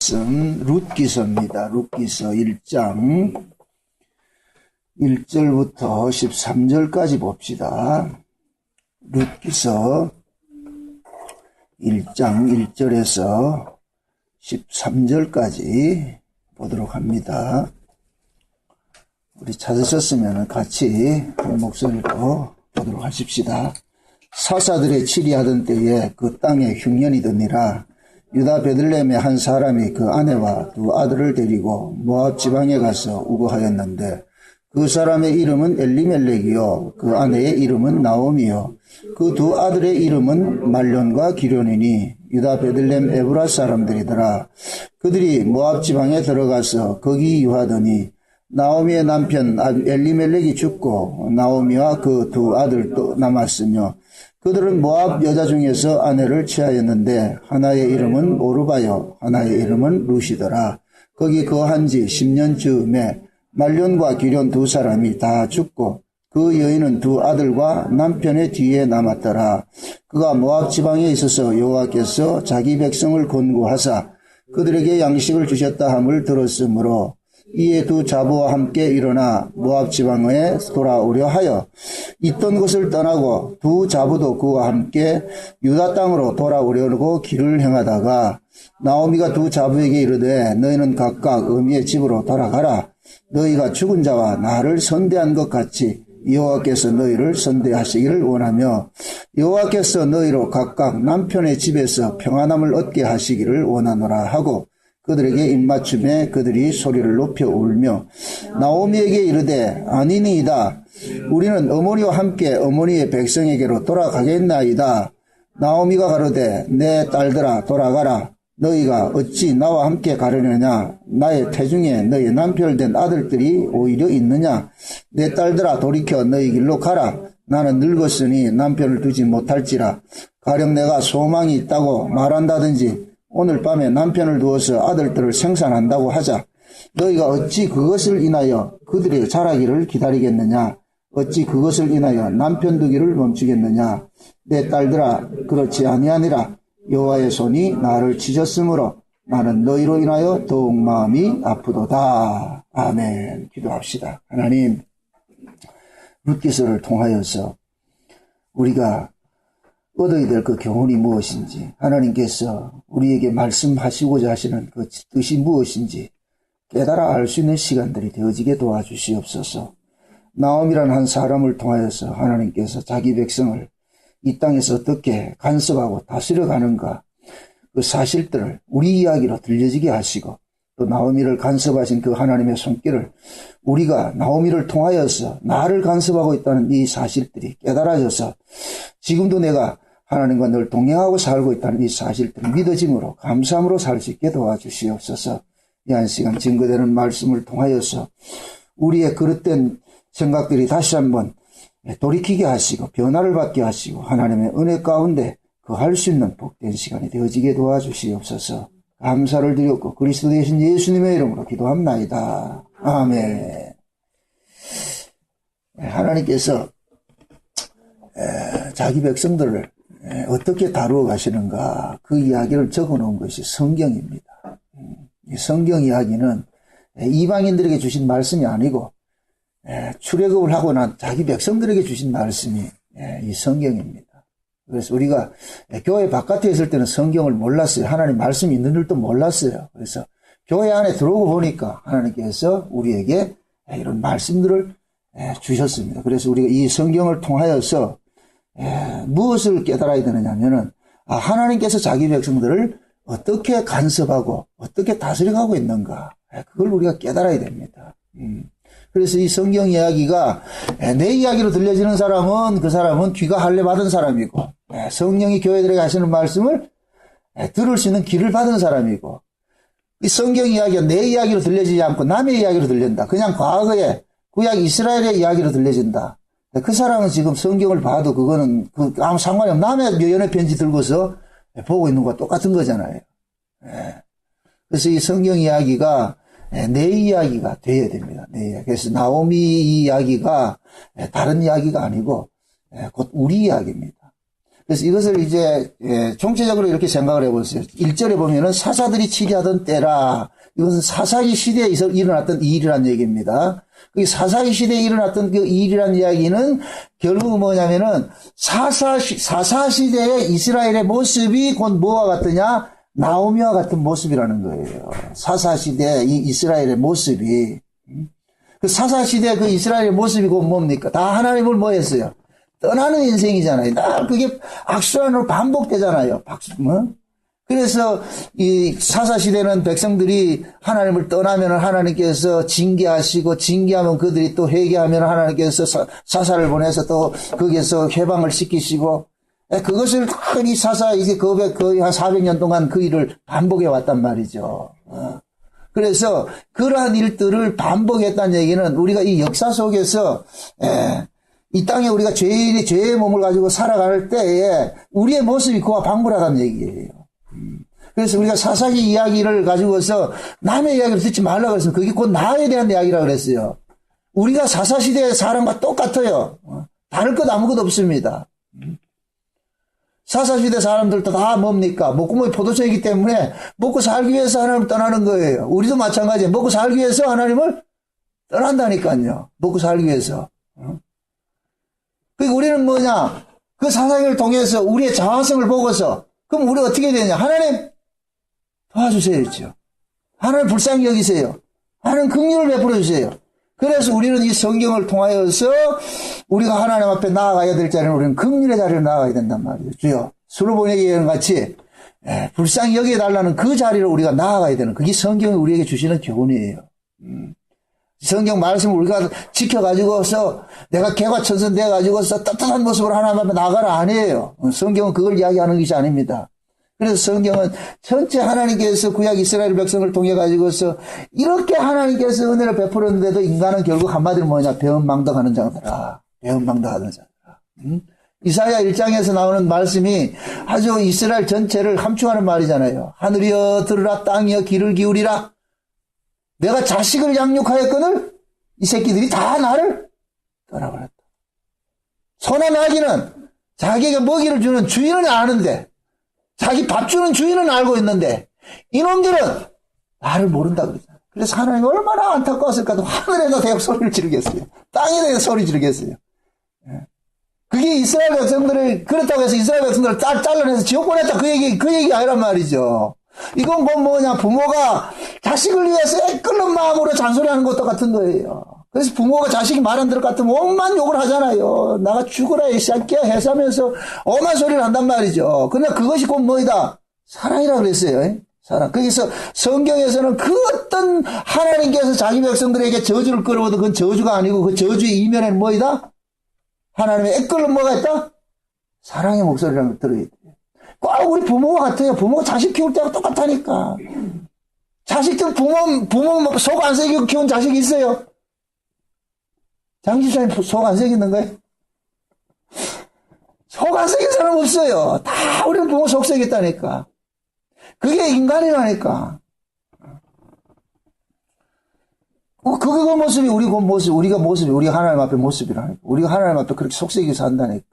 말씀 룻기서입니다. 룻기서 1장 1절부터 13절까지 봅시다. 룻기서 1장 1절에서 13절까지 보도록 합니다. 우리 찾으셨으면 같이 한 목소리로 보도록 하십시다. 사사들의 치리하던 때에 그 땅에 흉년이 드니라. 유다 베들레헴의 한 사람이 그 아내와 두 아들을 데리고 모압 지방에 가서 우거하였는데 그 사람의 이름은 엘리멜렉이요 그 아내의 이름은 나오미요 그 두 아들의 이름은 말론과 기련이니 유다 베들레헴 에브라 사람들이더라. 그들이 모압 지방에 들어가서 거기 유하더니 나오미의 남편 엘리멜렉이 죽고 나오미와 그 두 아들도 남았으며 그들은 모압 여자 중에서 아내를 취하였는데 하나의 이름은 오르바요 하나의 이름은 룻이더라. 거기 거한 지 10년 즈음에 말론과 기련 두 사람이 다 죽고 그 여인은 두 아들과 남편의 뒤에 남았더라. 그가 모압 지방에 있어서 여호와께서 자기 백성을 권고하사 그들에게 양식을 주셨다 함을 들었으므로 이에 두 자부와 함께 일어나 모압 지방에 돌아오려 하여 있던 곳을 떠나고 두 자부도 그와 함께 유다 땅으로 돌아오려고 길을 행하다가 나오미가 두 자부에게 이르되 너희는 각각 어미의 집으로 돌아가라. 너희가 죽은 자와 나를 선대한 것 같이 여호와께서 너희를 선대하시기를 원하며 여호와께서 너희로 각각 남편의 집에서 평안함을 얻게 하시기를 원하노라 하고 그들에게 입맞춤에 그들이 소리를 높여 울며 나오미에게 이르되 아니니이다. 우리는 어머니와 함께 어머니의 백성에게로 돌아가겠나이다. 나오미가 가로되 내 딸들아 돌아가라. 너희가 어찌 나와 함께 가려느냐. 나의 태중에 너희 남편 된 아들들이 오히려 있느냐. 내 딸들아 돌이켜 너희 길로 가라. 나는 늙었으니 남편을 두지 못할지라. 가령 내가 소망이 있다고 말한다든지 오늘 밤에 남편을 두어서 아들들을 생산한다고 하자. 너희가 어찌 그것을 인하여 그들의 자라기를 기다리겠느냐. 어찌 그것을 인하여 남편 두기를 멈추겠느냐. 내 딸들아 그렇지 아니하니라. 여호와의 손이 나를 치셨으므로 나는 너희로 인하여 더욱 마음이 아프도다. 아멘. 기도합시다. 하나님, 룻기서를 통하여서 우리가 얻어야 될 그 교훈이 무엇인지, 하나님께서 우리에게 말씀하시고자 하시는 그 뜻이 무엇인지 깨달아 알 수 있는 시간들이 되어지게 도와주시옵소서. 나옴이라는 한 사람을 통하여서 하나님께서 자기 백성을 이 땅에서 어떻게 간섭하고 다스려 가는가, 그 사실들을 우리 이야기로 들려지게 하시고, 또 나오미를 간섭하신 그 하나님의 손길을 우리가 나오미를 통하여서 나를 간섭하고 있다는 이 사실들이 깨달아져서 지금도 내가 하나님과 늘 동행하고 살고 있다는 이 사실들을 믿어짐으로 감사함으로 살 수 있게 도와주시옵소서. 이 한 시간 증거되는 말씀을 통하여서 우리의 그릇된 생각들이 다시 한번 돌이키게 하시고 변화를 받게 하시고 하나님의 은혜 가운데 거할 수 있는 복된 시간이 되어지게 도와주시옵소서. 감사를 드렸고 그리스도 되신 예수님의 이름으로 기도합나이다. 아멘. 하나님께서 자기 백성들을 어떻게 다루어 가시는가, 그 이야기를 적어 놓은 것이 성경입니다. 이 성경 이야기는 이방인들에게 주신 말씀이 아니고 출애굽을 하고 난 자기 백성들에게 주신 말씀이 이 성경입니다. 그래서 우리가 교회 바깥에 있을 때는 성경을 몰랐어요. 하나님 말씀이 있는 줄도 몰랐어요. 그래서 교회 안에 들어오고 보니까 하나님께서 우리에게 이런 말씀들을 주셨습니다. 그래서 우리가 이 성경을 통하여서 무엇을 깨달아야 되느냐 하면은 하나님께서 자기 백성들을 어떻게 간섭하고 어떻게 다스려가고 있는가, 그걸 우리가 깨달아야 됩니다. 그래서 이 성경 이야기가 내 이야기로 들려지는 사람은 그 사람은 귀가 할례 받은 사람이고, 성령이 교회들에게 하시는 말씀을 들을 수 있는 귀를 받은 사람이고, 이 성경 이야기가 내 이야기로 들려지지 않고 남의 이야기로 들린다. 그냥 과거에 구약 이스라엘의 이야기로 들려진다. 그 사람은 지금 성경을 봐도 그거는 아무 상관이 없는 남의 연애 편지 들고서 보고 있는 것과 똑같은 거잖아요. 그래서 이 성경 이야기가 내 이야기가 되어야 됩니다. 내 이야기. 그래서 나오미 이야기가 다른 이야기가 아니고 곧 우리 이야기입니다. 그래서 이것을 이제 총체적으로 이렇게 생각을 해보세요. 1절에 보면은 사사들이 치리하던 때라. 이것은 사사기 시대에 일어났던 이 일이란 얘기입니다. 그 사사기 시대에 일어났던 그 일이란 이야기는 결국 뭐냐면은 사사 시대의 이스라엘의 모습이 곧 뭐와 같으냐? 나오미와 같은 모습이라는 거예요. 사사 시대 이 이스라엘의 모습이. 그 사사 시대 그 이스라엘의 모습이 곧 뭡니까? 다 하나님을 뭐 했어요? 떠나는 인생이잖아요. 나 그게 악순환으로 반복되잖아요. 그래서 이 사사 시대는 백성들이 하나님을 떠나면 하나님께서 징계하시고 징계하면 그들이 또 회개하면 하나님께서 사사를 보내서 또 거기에서 해방을 시키시고 그것을 이 사사 이제 거의 한 400년 동안 그 일을 반복해 왔단 말이죠. 그래서 그러한 일들을 반복했다는 얘기는 우리가 이 역사 속에서 이 땅에 우리가 죄의 몸을 가지고 살아갈 때에 우리의 모습이 그와 방불하다는 얘기예요. 그래서 우리가 사사기 이야기를 가지고서 남의 이야기를 듣지 말라고 그랬어요. 그게 곧 나에 대한 이야기라고 그랬어요. 우리가 사사시대의 사람과 똑같아요. 다를 것 아무것도 없습니다. 사사시대 사람들도 다 뭡니까? 목구멍이 포도청이기 때문에 먹고 살기 위해서 하나님을 떠나는 거예요. 우리도 마찬가지예요. 먹고 살기 위해서 하나님을 떠난다니까요. 먹고 살기 위해서. 그러니까 우리는 뭐냐? 그 사사기를 통해서 우리의 자화성을 보고서 그럼 우리가 어떻게 되냐? 하나님 도와주세요. 하나님 불쌍히 여기세요. 하나님 긍휼을 베풀어 주세요. 그래서 우리는 이 성경을 통하여서 우리가 하나님 앞에 나아가야 될 자리는 우리는 긍휼의 자리로 나아가야 된단 말이에요. 주여 수로보내기와 같이 불쌍히 여겨달라는 그 자리로 우리가 나아가야 되는 그게 성경이 우리에게 주시는 교훈이에요. 성경 말씀을 우리가 지켜가지고서 내가 개과천선 돼가지고서 따뜻한 모습으로 하나님 앞에 나가라 아니에요. 성경은 그걸 이야기하는 것이 아닙니다. 그래서 성경은 전체 하나님께서 구약 이스라엘 백성을 통해 가지고서 이렇게 하나님께서 은혜를 베풀었는데도 인간은 결국 한마디로 뭐냐? 배은망덕하는 자들아. 배은망덕하는 자들아. 이사야 1장에서 나오는 말씀이 아주 이스라엘 전체를 함축하는 말이잖아요. 하늘이여 들으라, 땅이여 귀를 기울이라. 내가 자식을 양육하였거늘 이 새끼들이 다 나를 떠나버렸다. 소나 나귀는 자기가 먹이를 주는 주인은 아는데 자기 밥 주는 주인은 알고 있는데 이놈들은 나를 모른다 그러잖아요. 그래서 하나님이 얼마나 안타까웠을까도 하늘에다 대고 소리를 지르겠어요. 땅에 대고 소리 지르겠어요. 그게 이스라엘 백성들을 그렇다고 해서 이스라엘 백성들을 잘라내서 지옥 보냈다 그 얘기 아니란 말이죠. 이건 뭐냐 부모가 자식을 위해서 애끓는 마음으로 잔소리하는 것도 같은 거예요. 그래서 부모가 자식이 말 안 들을 것 같으면 엄만 욕을 하잖아요. 나가 죽어라 이 새끼야 해서하면서 엄한 소리를 한단 말이죠. 그러나 그것이 곧 뭐이다? 사랑이라 그랬어요. 사랑. 거기서 성경에서는 그 어떤 하나님께서 자기 백성들에게 저주를 끌어오도 그건 저주가 아니고 그 저주의 이면에는 뭐이다? 하나님의 애끓는 뭐가 있다? 사랑의 목소리라는 걸 들어야 돼. 꼭 우리 부모가 같아요. 부모가 자식 키울 때하고 똑같다니까. 자식들 부모 속 안 새기고 키운 자식이 있어요? 장집사님 속 안 새기는 거예요? 속 안 새긴 사람 없어요. 다 우리는 부모 속 새겼다니까. 그게 인간이라니까. 그게 그 모습이 우리가 하나님 앞에 모습이라니까. 우리가 하나님 앞에 그렇게 속 새기고 산다니까.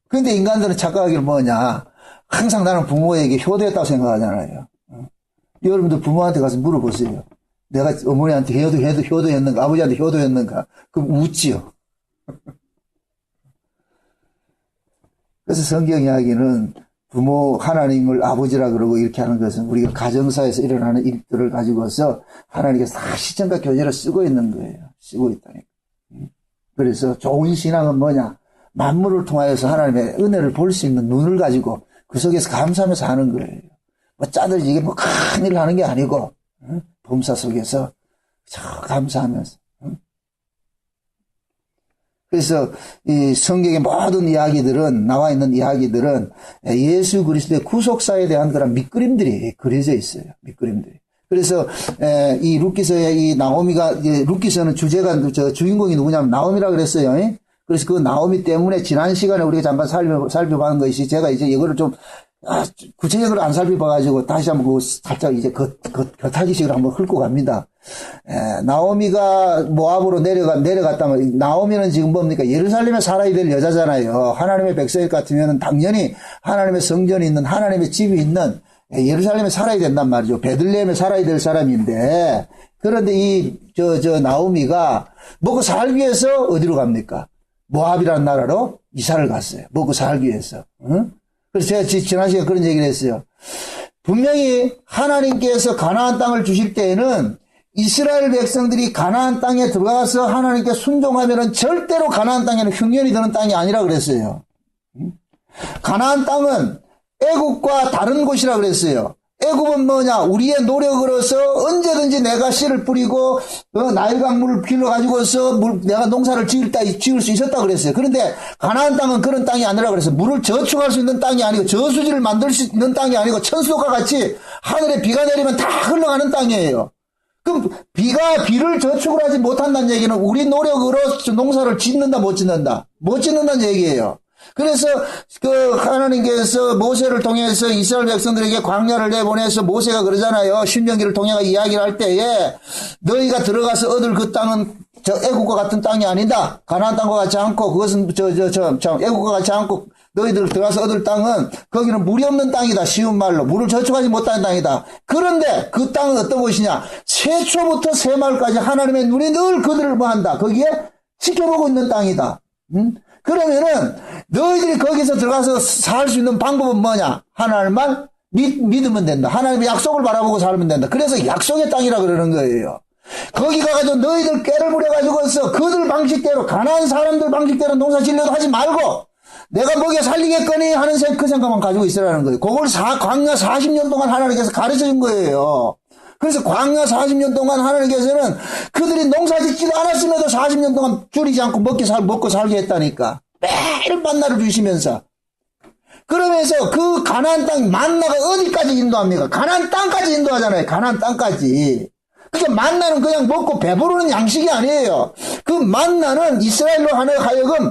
근데 인간들은 착각하기를 뭐냐. 항상 나는 부모에게 효도했다고 생각하잖아요. 여러분들 부모한테 가서 물어보세요. 내가 어머니한테 효도했는가, 아버지한테 효도했는가. 그럼 웃지요. 그래서 성경 이야기는 부모, 하나님을 아버지라 그러고 이렇게 하는 것은 우리가 가정사에서 일어나는 일들을 가지고서 하나님께서 다 시점과 교재를 쓰고 있는 거예요. 쓰고 있다니까. 그래서 좋은 신앙은 뭐냐. 만물을 통하여서 하나님의 은혜를 볼 수 있는 눈을 가지고 그 속에서 감사하면서 하는 거예요. 뭐 짜들 이게 뭐 큰일 하는 게 아니고 범사 속에서 감사하면서. 그래서 이 성경의 모든 이야기들은 나와 있는 이야기들은 예수 그리스도의 구속사에 대한 그런 밑그림들이 그려져 있어요. 밑그림들이. 그래서 이 룻기서의 이 나오미가 룻기서는 주제가 주인공이 누구냐면 나오미라 그랬어요. 그래서 그 나오미 때문에 지난 시간에 우리가 잠깐 살펴본 것이 제가 이제 이거를 좀 구체적으로 안 살펴봐가지고 다시 한번 살짝 이제 겉하기식으로 한번 훑고 갑니다. 나오미가 모압으로 내려갔다면, 나오미는 지금 뭡니까? 예루살렘에 살아야 될 여자잖아요. 하나님의 백성 같으면 당연히 하나님의 성전이 있는, 하나님의 집이 있는 예루살렘에 살아야 된단 말이죠. 베들레헴에 살아야 될 사람인데, 그런데 나오미가 먹고 살기 위해서 어디로 갑니까? 모압이라는 나라로 이사를 갔어요. 먹고 살기 위해서. 응? 그래서 제가 지난 시간에 그런 얘기를 했어요. 분명히 하나님께서 가나안 땅을 주실 때에는 이스라엘 백성들이 가나안 땅에 들어가서 하나님께 순종하면은 절대로 가나안 땅에는 흉년이 드는 땅이 아니라 그랬어요. 가나안 땅은 애국과 다른 곳이라 그랬어요. 애굽은 뭐냐? 우리의 노력으로서 언제든지 내가 씨를 뿌리고 나일강 물을 길러가지고서 내가 농사를 지을 수 있었다 그랬어요. 그런데 가나안 땅은 그런 땅이 아니라 그랬어요. 물을 저축할 수 있는 땅이 아니고 저수지를 만들 수 있는 땅이 아니고 천수도가 같이 하늘에 비가 내리면 다 흘러가는 땅이에요. 그럼 비를 저축을 하지 못한다는 얘기는 우리 노력으로 농사를 짓는다 못 짓는다? 못 짓는다는 얘기예요. 그래서 하나님께서 모세를 통해서 이스라엘 백성들에게 광야를 내보내서 모세가 그러잖아요. 신명기를 통해 이야기를 할 때에 너희가 들어가서 얻을 그 땅은 저 애국과 같은 땅이 아니다. 가나안 땅과 같지 않고 그것은 애국과 같지 않고 너희들 들어가서 얻을 땅은 거기는 물이 없는 땅이다. 쉬운 말로 물을 저축하지 못하는 땅이다. 그런데 그 땅은 어떤 곳이냐? 세초부터 새말까지 하나님의 눈이 늘 그들을 보한다. 거기에 지켜보고 있는 땅이다. 그러면은 너희들이 거기서 들어가서 살 수 있는 방법은 뭐냐? 하나님만 믿으면 된다. 하나님의 약속을 바라보고 살면 된다. 그래서 약속의 땅이라 그러는 거예요. 거기 가가지고 너희들 깨를 부려가지고서 그들 방식대로 가나안 사람들 방식대로 농사 지려도 하지 말고 내가 먹여 살리겠거니 하는 그 생각만 가지고 있으라는 거예요. 그걸 광야 40년 동안 하나님께서 가르쳐 준 거예요. 그래서 광야 40년 동안 하나님께서는 그들이 농사 짓지도 않았음에도 40년 동안 줄이지 않고 먹고 살게 했다니까. 매일 만나를 주시면서. 그러면서 그 가나안 땅 만나가 어디까지 인도합니까? 가나안 땅까지 인도하잖아요. 가나안 땅까지. 그러니까 만나는 그냥 먹고 배부르는 양식이 아니에요. 그 만나는 이스라엘로 하여금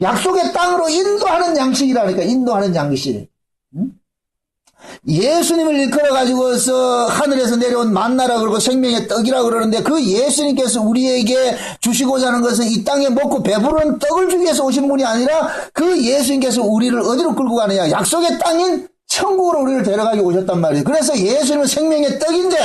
약속의 땅으로 인도하는 양식이라니까. 인도하는 양식. 예수님을 일컬어가지고서 하늘에서 내려온 만나라 그러고 생명의 떡이라 그러는데 그 예수님께서 우리에게 주시고자 하는 것은 이 땅에 먹고 배부른 떡을 주기 위해서 오신 분이 아니라 그 예수님께서 우리를 어디로 끌고 가느냐? 약속의 땅인 천국으로 우리를 데려가기 오셨단 말이에요. 그래서 예수님은 생명의 떡인데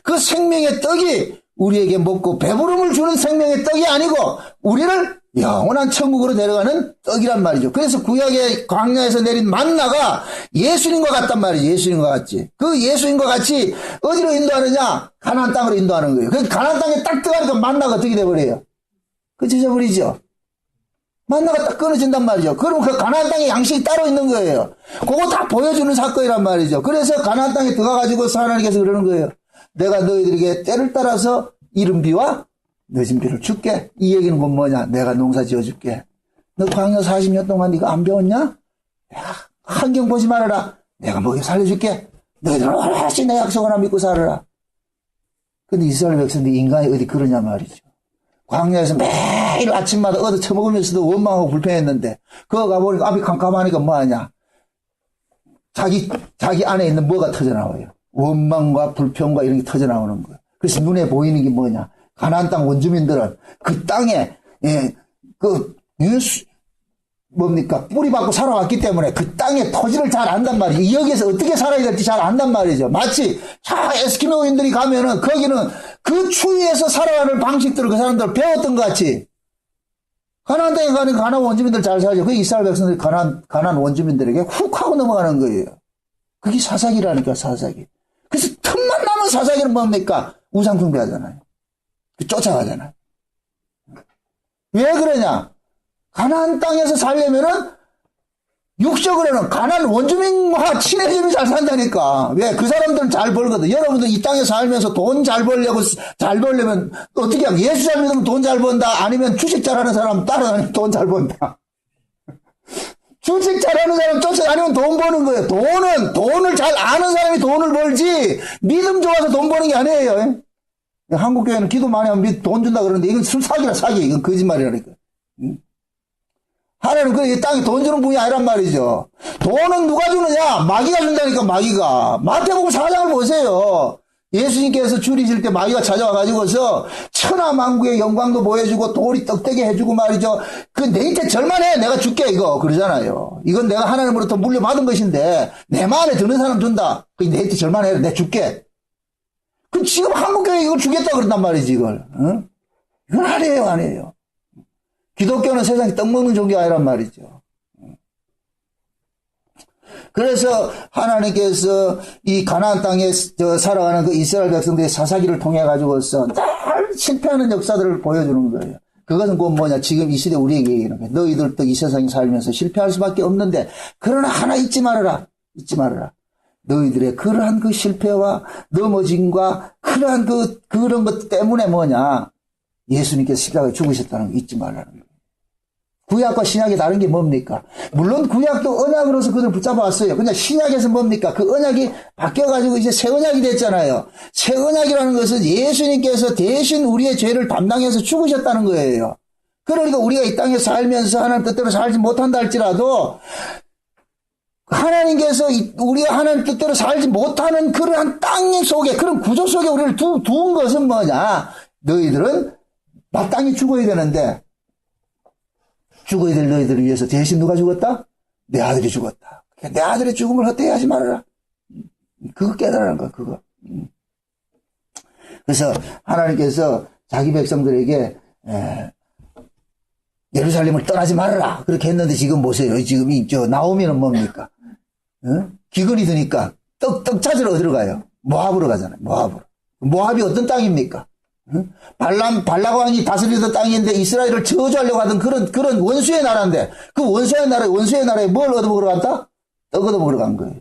그 생명의 떡이 우리에게 먹고 배부름을 주는 생명의 떡이 아니고 우리를 영원한 천국으로 데려가는 떡이란 말이죠. 그래서 구약의 광야에서 내린 만나가 예수님과 같단 말이죠. 예수님과 같지. 그 예수님과 같이 어디로 인도하느냐? 가나안 땅으로 인도하는 거예요. 그 가나안 땅에 딱 들어가니까 만나가 어떻게 돼버려요? 그 찢어버리죠. 만나가 딱 끊어진단 말이죠. 그럼 그 가나안 땅에 양식이 따로 있는 거예요. 그거 다 보여주는 사건이란 말이죠. 그래서 가나안 땅에 들어가가지고 하나님께서 그러는 거예요. 내가 너희들에게 때를 따라서 이른 비와 늦은 비를 줄게. 이 얘기는 뭐냐? 내가 농사 지어줄게. 너 광야 40년 동안 네가 안 배웠냐? 내가 환경 보지 말아라. 내가 먹여 살려줄게. 너희들은 오롯이 내 약속 하나 믿고 살아라. 근데 이스라엘 백성들이 인간이 어디 그러냐 말이죠. 광야에서 매일 아침마다 얻어 처먹으면서도 원망하고 불평했는데 그거 가보니까 앞이 캄캄하니까 뭐하냐? 자기 안에 있는 뭐가 터져나와요. 원망과 불평과 이런 게 터져나오는 거예요. 그래서 눈에 보이는 게 뭐냐? 가나안 땅 원주민들은 그 땅에 뭡니까? 뿌리 받고 살아왔기 때문에 그 땅의 토지를 잘 안단 말이죠. 여기에서 어떻게 살아야 될지 잘 안단 말이죠. 마치 에스키모인들이 가면은 거기는 그 추위에서 살아가는 방식들을 그 사람들 배웠던 것 같이 가나안 땅에 가는 가나안 원주민들 잘 살죠. 그 이스라엘 백성들이 가나안 원주민들에게 훅 하고 넘어가는 거예요. 그게 사사기라니까, 사사기. 그래서 틈만 나면 사사기는 뭡니까? 우상 숭배하잖아요. 쫓아가잖아요. 왜 그러냐? 가나안 땅에서 살려면은 육적으로는 가나안 원주민과 친해지면 잘 산다니까. 왜? 그 사람들은 잘 벌거든. 여러분들 이 땅에 살면서 돈 잘 벌려면 어떻게 하면 예수 잘 믿으면 돈 잘 번다. 아니면 주식 잘하는 사람 따라다니면 돈 잘 번다. 주식 잘하는 사람 쫓아다니면 돈 버는 거예요. 돈을 잘 아는 사람이 돈을 벌지 믿음 좋아서 돈 버는 게 아니에요. 한국 교회는 기도 많이 하면 돈 준다 그러는데 이건 사기라 사기. 이건 거짓말이라니까. 하나님은 이 땅에 돈 주는 분이 아니란 말이죠. 돈은 누가 주느냐? 마귀가 준다니까, 마귀가. 마태복음 4장을 보세요. 예수님께서 줄이실 때 마귀가 찾아와가지고서 천하만국의 영광도 보여주고 돌이 떡되게 해주고 말이죠. 그 내한테 절만해. 내가 줄게 이거 그러잖아요. 이건 내가 하나님으로부터 물려받은 것인데 내 마음에 드는 사람 준다. 그 내한테 절만해. 내가 줄게. 그 지금 한국교회 이걸 주겠다 그런단 말이지 이걸. 어? 이건 아니에요 아니에요. 기독교는 세상에 떡 먹는 종교가 아니란 말이죠. 그래서 하나님께서 이 가나안 땅에 살아가는 그 이스라엘 백성들의 사사기를 통해 가지고서 늘 실패하는 역사들을 보여주는 거예요. 그것은 곧 뭐냐? 지금 이 시대 우리에게 얘기하는 거예요. 너희들도 이 세상에 살면서 실패할 수밖에 없는데 그러나 하나 잊지 말아라. 잊지 말아라. 너희들의 그러한 그 실패와 넘어짐과 그러한 그런 것 때문에 뭐냐? 예수님께서 십자가에 죽으셨다는 거 잊지 말라는 거예요. 구약과 신약이 다른 게 뭡니까? 물론 구약도 언약으로서 그들을 붙잡아왔어요. 그냥 신약에서 뭡니까? 그 언약이 바뀌어가지고 이제 새 언약이 됐잖아요. 새 언약이라는 것은 예수님께서 대신 우리의 죄를 담당해서 죽으셨다는 거예요. 그러니까 우리가 이 땅에 살면서 하나님 뜻대로 살지 못한다 할지라도 하나님께서 우리가 하나님 뜻대로 살지 못하는 그러한 땅 속에 그런 구조 속에 우리를 두은 것은 뭐냐? 너희들은 마땅히 죽어야 되는데 죽어야 될 너희들을 위해서 대신 누가 죽었다? 내 아들이 죽었다. 내 아들의 죽음을 헛되이 하지 말아라. 그거 깨달으라는 거야, 그거. 그래서 하나님께서 자기 백성들에게 예루살렘을 떠나지 말아라. 그렇게 했는데 지금 보세요. 지금 나오미는 뭡니까? 기근이 드니까 떡 찾으러 어디로 가요? 모압으로 가잖아요. 모압으로. 모압이 어떤 땅입니까? 발라왕이 다스리던 땅인데 이스라엘을 저주하려고 하던 그런 원수의 나라인데 그 원수의 나라에 뭘 얻어먹으러 갔다? 떡 얻어먹으러 간 거예요.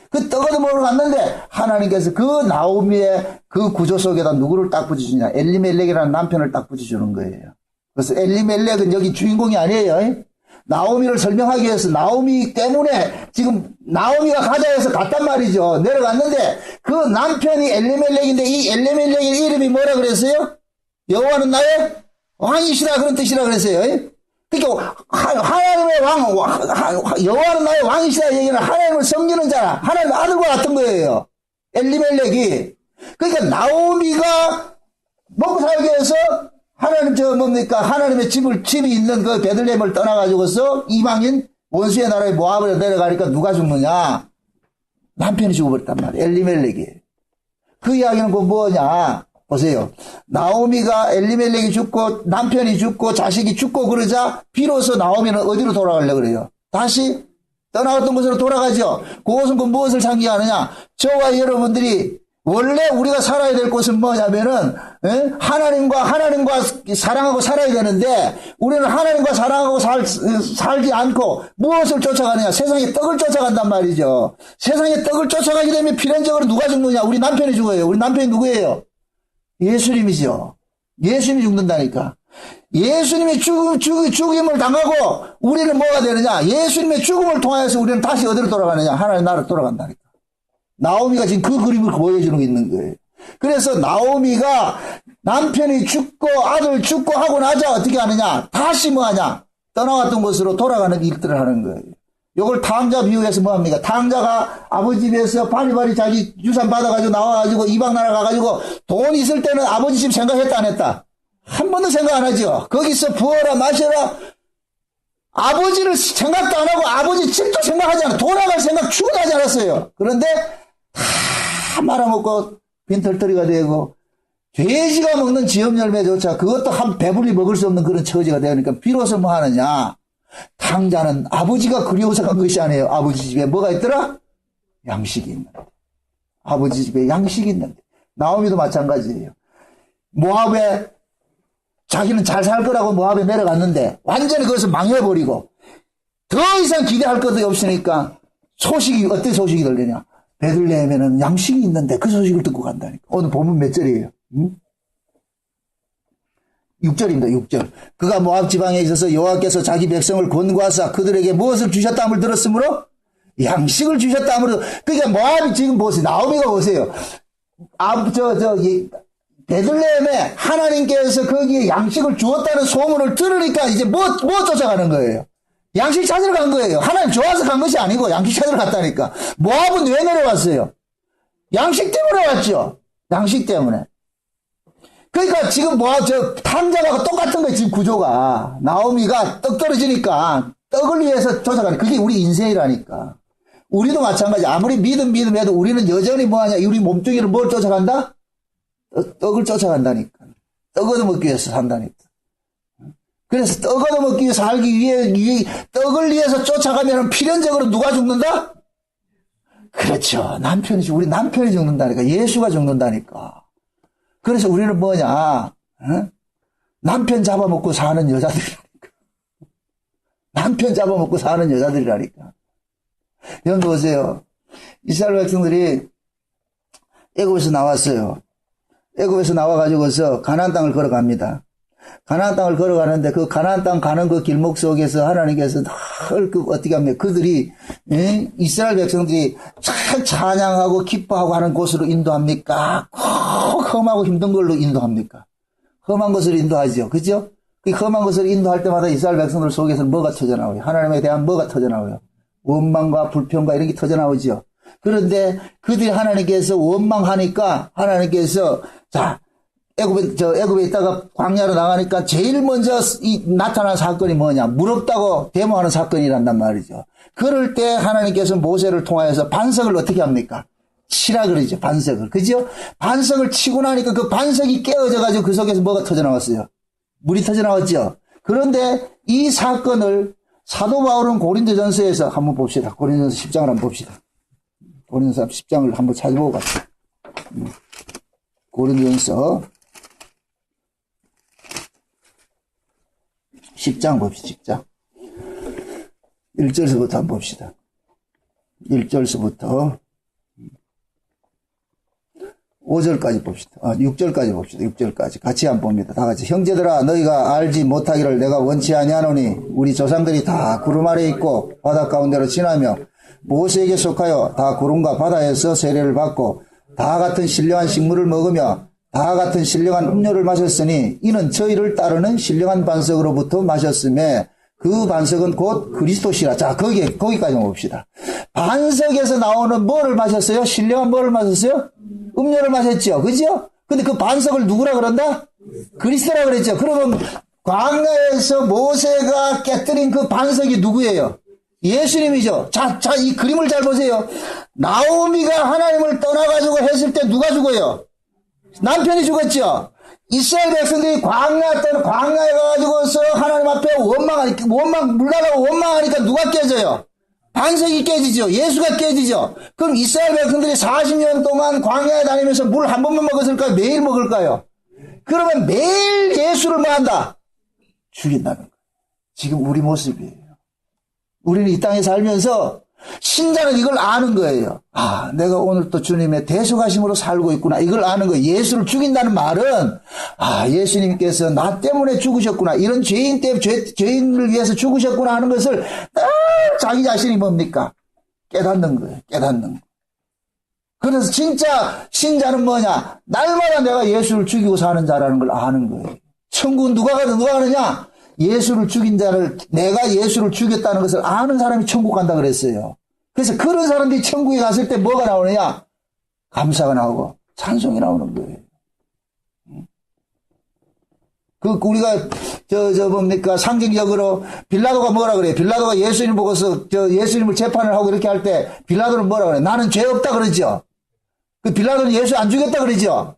그 떡 얻어먹으러 갔는데 하나님께서 그 나오미의 그 구조 속에다 누구를 딱 붙여주냐? 엘리멜렉이라는 남편을 딱 붙여주는 거예요. 그래서 엘리멜렉은 여기 주인공이 아니에요. 나오미를 설명하기 위해서 나오미 때문에 지금 나오미가 가자해서 갔단 말이죠. 내려갔는데 그 남편이 엘리멜렉인데 이 엘리멜렉의 이름이 뭐라 그랬어요? 여호와는 나의 왕이시라 그런 뜻이라 그랬어요. 그러니까 하나님의 여호와는 나의 왕이시라 얘기는 하나님을 섬기는 자라 하나님의 아들과 같은 거예요. 엘리멜렉이. 그러니까 나오미가 먹고 살기 위해서 하나님 하나님의 집이 있는 그 베들레헴을 떠나가지고서 이방인 원수의 나라의 모압으로 내려가니까 누가 죽느냐? 남편이 죽어버렸단 말이에요. 엘리멜렉이. 그 이야기는 뭐냐? 보세요. 나오미가 엘리멜렉이 죽고 남편이 죽고 자식이 죽고 그러자 비로소 나오미는 어디로 돌아가려고 그래요? 다시 떠나갔던 곳으로 돌아가죠. 그것은 무엇을 상기하느냐? 저와 여러분들이 원래 우리가 살아야 될 곳은 뭐냐면은 하나님과 사랑하고 살아야 되는데 우리는 하나님과 사랑하고 살지 않고 무엇을 쫓아가느냐? 세상의 떡을 쫓아간단 말이죠. 세상의 떡을 쫓아가게 되면 필연적으로 누가 죽느냐? 우리 남편이 죽어요. 우리 남편이 누구예요? 예수님이죠. 예수님이 죽는다니까. 예수님이 죽임을 당하고 우리는 뭐가 되느냐? 예수님의 죽음을 통해서 우리는 다시 어디로 돌아가느냐? 하나님 나라로 돌아간다니까. 나오미가 지금 그 그림을 보여주는 게 있는 거예요. 그래서 나오미가 남편이 죽고 아들 죽고 하고 나자 어떻게 하느냐? 다시 뭐하냐? 떠나왔던 곳으로 돌아가는 일들을 하는 거예요. 요걸 탕자 비유해서 뭐합니까? 탕자가 아버지 집에서 바리바리 자기 유산 받아가지고 나와가지고 이방 나라 가가지고 돈 있을 때는 아버지 집 생각했다 안 했다? 한 번도 생각 안 하죠. 거기서 부어라 마셔라 아버지를 생각도 안 하고 아버지 집도 생각하지 않아. 돌아갈 생각 죽어도 하지 않았어요. 그런데 다 말아먹고 빈털터리가 되고 돼지가 먹는 지엽 열매조차 그것도 한 배불리 먹을 수 없는 그런 처지가 되니까 비로소 뭐 하느냐? 탕자는 아버지가 그리워서 간 것이 아니에요. 아버지 집에 뭐가 있더라? 양식이 있는데. 아버지 집에 양식이 있는데. 나오미도 마찬가지예요. 모압에 자기는 잘 살 거라고 모압에 내려갔는데 완전히 그것을 망해버리고 더 이상 기대할 것도 없으니까 어떤 소식이 들리냐? 베들레헴에는 양식이 있는데 그 소식을 듣고 간다니까. 오늘 본문 몇 절이에요? 6절입니다. 6절. 그가 모압 지방에 있어서 여호와께서 자기 백성을 권고하사 그들에게 무엇을 주셨다함을 들었으므로 양식을 주셨다함으로. 그러니까 모압이 지금 보세요. 나오미가 보세요. 베들레헴에 하나님께서 거기에 양식을 주었다는 소문을 들으니까 이제 뭐 쫓아가는 거예요? 양식 찾으러 간 거예요. 하나님 좋아서 간 것이 아니고 양식 찾으러 갔다니까. 모압은 왜 내려왔어요? 양식 때문에 왔죠. 양식 때문에. 그러니까 지금 탕자가 똑같은 거예요, 지금 구조가. 나오미가 떡 떨어지니까 떡을 위해서 쫓아가는, 그게 우리 인생이라니까. 우리도 마찬가지. 아무리 믿음 해도 우리는 여전히 뭐하냐, 우리 몸뚱이를 뭘 쫓아간다? 떡을 쫓아간다니까. 떡 얻어먹기 위해서 산다니까. 그래서 떡 얻어먹기 위해서 살기 위해 떡을 위해서 쫓아가면 필연적으로 누가 죽는다? 그렇죠. 남편이지. 우리 남편이 죽는다니까. 예수가 죽는다니까. 그래서 우리는 뭐냐, 남편 잡아먹고 사는 여자들이라니까. 남편 잡아먹고 사는 여자들이라니까. 여러분 보세요. 이스라엘 백성들이 애굽에서 나왔어요. 애굽에서 나와가지고서 가나안 땅을 걸어갑니다. 가나안 땅을 걸어가는데 그 가나안 땅 가는 그 길목 속에서 하나님께서 늘 어떻게 합니까? 그들이 이스라엘 백성들이 잘 찬양하고 기뻐하고 하는 곳으로 인도합니까? 꼭 험하고 힘든 걸로 인도합니까? 험한 것을 인도하죠. 그죠? 그 험한 것을 인도할 때마다 이스라엘 백성들 속에서 뭐가 터져나와요? 하나님에 대한 뭐가 터져나와요? 원망과 불평과 이런 게 터져나오죠. 그런데 그들이 하나님께서 원망하니까 하나님께서 애굽에 있다가 광야로 나가니까 제일 먼저 나타난 사건이 뭐냐? 무럽다고 데모하는 사건이란단 말이죠. 그럴 때 하나님께서 모세를 통하여서 반석을 어떻게 합니까? 치라 그러죠. 반석을. 그죠? 반석을 치고 나니까 그 반석이 깨어져가지고 그 속에서 뭐가 터져나왔어요? 물이 터져나왔죠. 그런데 이 사건을 사도 바울은 고린도전서에서 한번 봅시다. 고린도전서 10장을 한번 봅시다. 고린도전서 10장을 한번 찾아보고 갑시다. 고린도전서 10장 봅시다. 10장. 1절서부터 한번 봅시다. 1절서부터 5절까지 봅시다. 6절까지 봅시다. 6절까지. 같이 한번 봅니다. 다 같이. 형제들아, 너희가 알지 못하기를 내가 원치 아니하노니 우리 조상들이 다 구름 아래 있고 바다 가운데로 지나며 모세에게 속하여 다 구름과 바다에서 세례를 받고 다 같은 신령한 식물을 먹으며 다 같은 신령한 음료를 마셨으니 이는 저희를 따르는 신령한 반석으로부터 마셨음에 그 반석은 곧 그리스도시라. 자, 거기까지만 봅시다. 반석에서 나오는 뭐를 마셨어요? 신령한 뭐를 마셨어요? 음료를 마셨죠. 그죠? 근데 그 반석을 누구라 그런다? 그리스도라 그랬죠. 그러면 광야에서 모세가 깨뜨린 그 반석이 누구예요? 예수님이죠. 자, 이 그림을 잘 보세요. 나오미가 하나님을 떠나가지고 했을 때 누가 죽어요? 남편이 죽었죠. 이스라엘 백성들이 광야에 가가지고서 하나님 앞에 물나가고 원망하니까 누가 깨져요? 반석이 깨지죠. 예수가 깨지죠. 그럼 이스라엘 백성들이 40년 동안 광야에 다니면서 물 한 번만 먹었을까요? 매일 먹을까요? 그러면 매일 예수를 뭐 한다? 죽인다는 거예요. 지금 우리 모습이에요. 우리는 이 땅에 살면서 신자는 이걸 아는 거예요. 아, 내가 오늘 또 주님의 대속하심으로 살고 있구나. 이걸 아는 거예요. 예수를 죽인다는 말은, 아, 예수님께서 나 때문에 죽으셨구나. 이런 죄인을 위해서 죽으셨구나 하는 것을 늘 자기 자신이 뭡니까? 깨닫는 거예요. 깨닫는 거. 그래서 진짜 신자는 뭐냐? 날마다 내가 예수를 죽이고 사는 자라는 걸 아는 거예요. 천국은 누가 가느냐? 예수를 죽인 자를, 내가 예수를 죽였다는 것을 아는 사람이 천국 간다 그랬어요. 그래서 그런 사람들이 천국에 갔을 때 뭐가 나오느냐? 감사가 나오고 찬송이 나오는 거예요. 우리가, 뭡니까? 상징적으로 빌라도가 뭐라 그래요? 빌라도가 예수님 보고서 예수님을 재판을 하고 이렇게 할 때 빌라도는 뭐라 그래요? 나는 죄 없다 그러죠? 그 빌라도는 예수 안 죽였다 그러죠?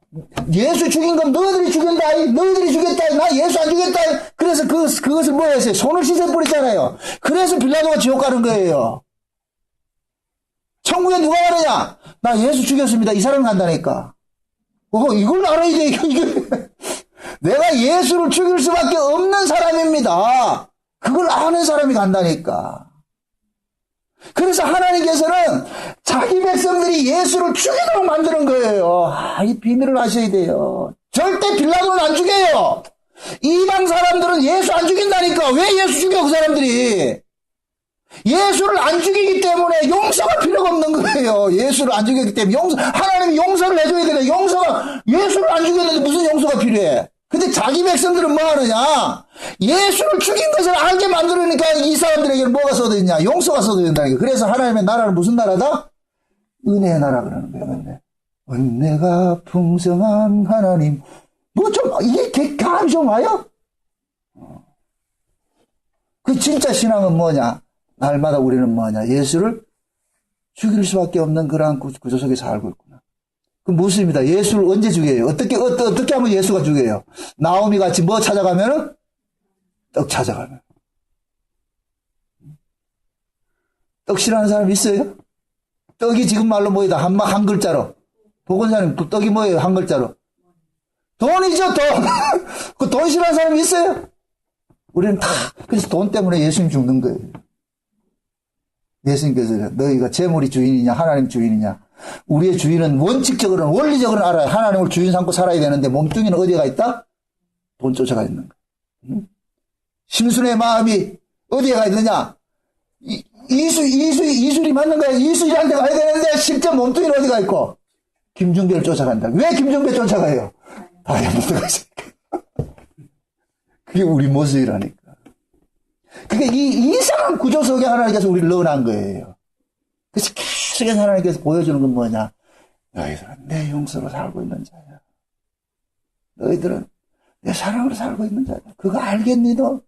예수 죽인 건 너희들이 죽였다. 너희들이 죽였다. 나 예수 안 죽였다. 그래서 그것을 뭐 했어요? 손을 씻어버렸잖아요. 그래서 빌라도가 지옥 가는 거예요. 천국에 누가 가느냐? 나 예수 죽였습니다. 이 사람 간다니까. 이걸 알아야 돼. 이게. 내가 예수를 죽일 수밖에 없는 사람입니다. 그걸 아는 사람이 간다니까. 그래서 하나님께서는 자기 백성들이 예수를 죽이도록 만드는 거예요. 이 비밀을 아셔야 돼요. 절대 빌라도는 안 죽여요. 이방 사람들은 예수 안 죽인다니까. 왜 예수 죽여 그 사람들이? 예수를 안 죽이기 때문에 용서가 필요가 없는 거예요. 예수를 안 죽이기 때문에 하나님이 용서를 해줘야 되는데 예수를 안 죽였는데 무슨 용서가 필요해? 근데 자기 백성들은 뭐 하느냐? 예수를 죽인 것을 알게 만들으니까 이 사람들에게는 뭐가 쏟아지냐? 용서가 쏟아진다는 거예요. 그래서 하나님의 나라는 무슨 나라다? 은혜의 나라 그러는 거예요. 은혜. 은혜가 풍성한 하나님. 뭐 좀, 이게 감이 좀 와요? 그 진짜 신앙은 뭐냐? 날마다 우리는 뭐냐? 예수를 죽일 수밖에 없는 그러한 구조 속에 살고 있구나. 그 무엇입니다. 예수를 언제 죽여요? 어떻게 하면 예수가 죽여요? 나오미 같이 뭐 찾아가면은? 떡 찾아가면. 떡 싫어하는 사람 있어요? 떡이 지금 말로 뭐이다? 한 글자로. 보건사님, 떡이 뭐예요? 한 글자로. 돈이죠, 돈! 그 돈 싫어하는 사람이 있어요? 우리는 다, 그래서 돈 때문에 예수님 죽는 거예요. 예수님께서 너희가 재물이 주인이냐, 하나님 주인이냐. 우리의 주인은 원칙적으로는, 원리적으로는 알아요. 하나님을 주인 삼고 살아야 되는데 몸뚱이는 어디가 있다? 돈 쫓아가 있는 거예요. 심순의 마음이 어디에 가 있느냐? 이술이 맞는 거야. 이술이한테 가야 되는데 실제 몸뚱이는 어디가 있고? 김중배를 쫓아간다. 왜 김중배 쫓아가요? 다이아몬드가 있으니까. 그게 우리 모습이라니까. 그게 이 이상한 구조 속에 하나님께서 우리를 넣어놓은 거예요. 그래서 계속해서 하나님께서 보여주는 건 뭐냐? 너희들은 내 용서로 살고 있는 자야. 너희들은 내 사랑으로 살고 있는 자야. 그거 알겠니 너?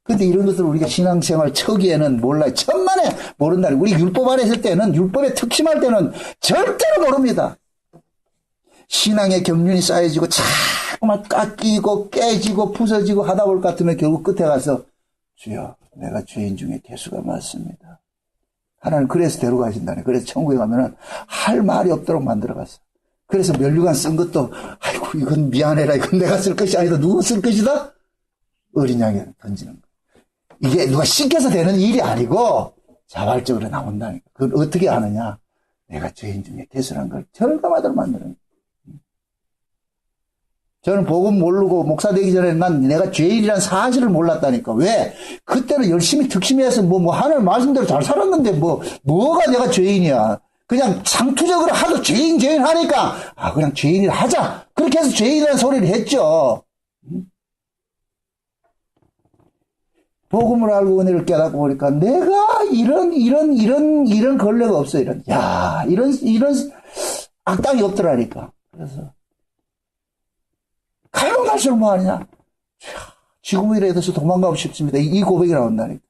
근데 이런 것들을 우리가 신앙생활 초기에는 몰라요. 천만에 모른다. 우리 율법 안에 있을 때는, 율법에 특심할 때는 절대로 모릅니다. 신앙의 경륜이 쌓여지고 자꾸만 깎이고 깨지고 부서지고 하다 볼 것 같으면 결국 끝에 가서 주여 내가 죄인 중에 개수가 많습니다. 하나님 그래서 데려가신다네. 그래서 천국에 가면은 할 말이 없도록 만들어갔어. 그래서 면류관 쓴 것도 아이고 이건 미안해라. 이건 내가 쓸 것이 아니다. 누가 쓸 것이다? 어린 양에 던지는 거. 이게 누가 시켜서 되는 일이 아니고 자발적으로 나온다니까. 그걸 어떻게 아느냐? 내가 죄인 중에 개수란 걸 절감하도록 만드는 거야. 저는 복음 모르고 목사 되기 전에 난 내가 죄인이라는 사실을 몰랐다니까. 왜? 그때는 열심히 특심해서 하나님 말씀대로 잘 살았는데 뭐가 내가 죄인이야. 그냥 상투적으로 하도 죄인 하니까 그냥 죄인이라 하자. 그렇게 해서 죄인이라는 소리를 했죠. 복음을 알고 은혜를 깨닫고 보니까 내가 이런 걸레가 없어. 이런 악당이 없더라니까. 그래서 가면 갈수록 뭐 하느냐? 지금이라도 도망가고 싶습니다. 이 고백이 나온다니까.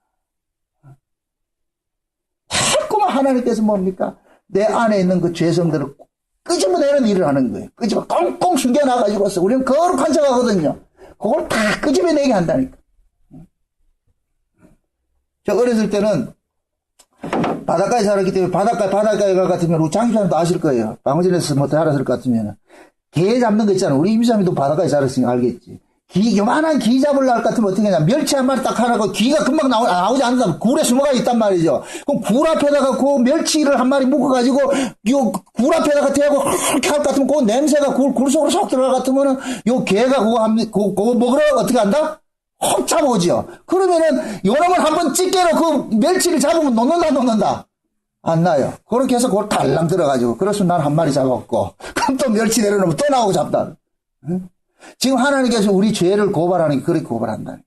자꾸만 하나님께서 뭡니까? 내 안에 있는 그 죄성들을 끄집어내는 일을 하는 거예요. 꽁꽁 숨겨놔가지고서 우리는 거룩한 척하거든요. 그걸 다 끄집어내게 한다니까. 저 어렸을 때는 바닷가에 살았기 때문에 바닷가에 가 같으면 우리 장기사님도 아실 거예요. 방어진에서 알았을 것 같으면 게 잡는 거 있잖아. 우리 임사님도 바닷가에 살았으니까 알겠지. 요만한 기 잡으려고 할 것 같으면 어떻게 하냐. 멸치 한 마리 딱 하나고 기가 금방 나오지 않는다. 굴에 숨어가 있단 말이죠. 그럼 굴 앞에다가 그 멸치를 한 마리 묶어가지고 요 굴 앞에다가 대고 그렇게 할 것 같으면 그 냄새가 굴 속으로 쏙 들어갈 것 같으면은 요 개가 그거 먹으러 어떻게 한다? 혹 잡아오죠. 그러면은 요놈을 한번 집게로 그 멸치를 잡으면 놓는다. 안 나요. 그렇게 해서 그걸 달랑 들어가지고 그래서 난 한 마리 잡았고 그럼 또 멸치 내려놓으면 또 나오고 잡다. 응? 지금 하나님께서 우리 죄를 고발하는 게 그렇게 고발한다니까.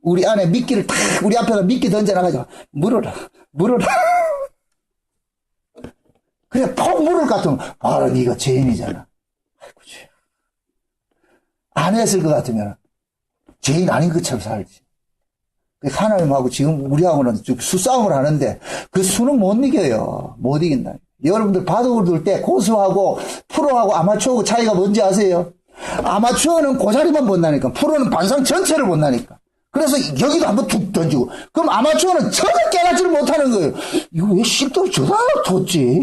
우리 안에 미끼를 탁 우리 앞에다 미끼 던져놔가지고 물어라. 그래 퍽 물을 것 같으면 바로 네가 죄인이잖아. 아이고 죄. 안 했을 것 같으면 죄인 아닌 것처럼 살지. 하나님하고 지금 우리하고는 수싸움을 하는데 그 수는 못 이겨요. 못 이긴다. 여러분들 바둑을 둘 때 고수하고 프로하고 아마추어하고 차이가 뭔지 아세요? 아마추어는 고자리만 본다니까. 프로는 반상 전체를 본다니까. 그래서 여기도 한번 툭 던지고. 그럼 아마추어는 전혀 깨닫지를 못하는 거예요. 이거 왜 씩도 저다 뒀지?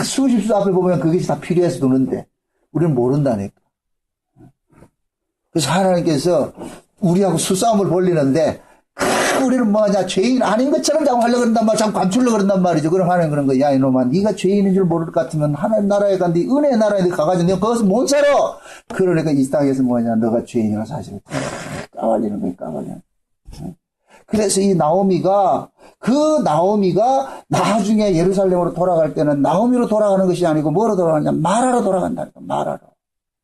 수십수 앞에 보면 그게 다 필요해서 두는데 우리는 모른다니까. 그래서 하나님께서 우리하고 수싸움을 벌리는데 우리는 뭐냐 죄인 아닌 것처럼 자꾸 하려고 그런단 말이야. 자꾸 감추려고 그런단 말이죠. 그럼 하나님 그런 거야. 야 이놈아 네가 죄인인 줄 모를 것 같으면 하나님 나라에 간뒤 은혜의 나라에 가가지고 내가 거기서 못 살아. 그러니까 이 땅에서 뭐냐 너가 죄인이라는 사실을 까발리는 거야. 까발리는. 그래서 이 나오미가 나중에 예루살렘으로 돌아갈 때는 나오미로 돌아가는 것이 아니고 뭐로 돌아가느냐 마라로 돌아간다니까. 마라로.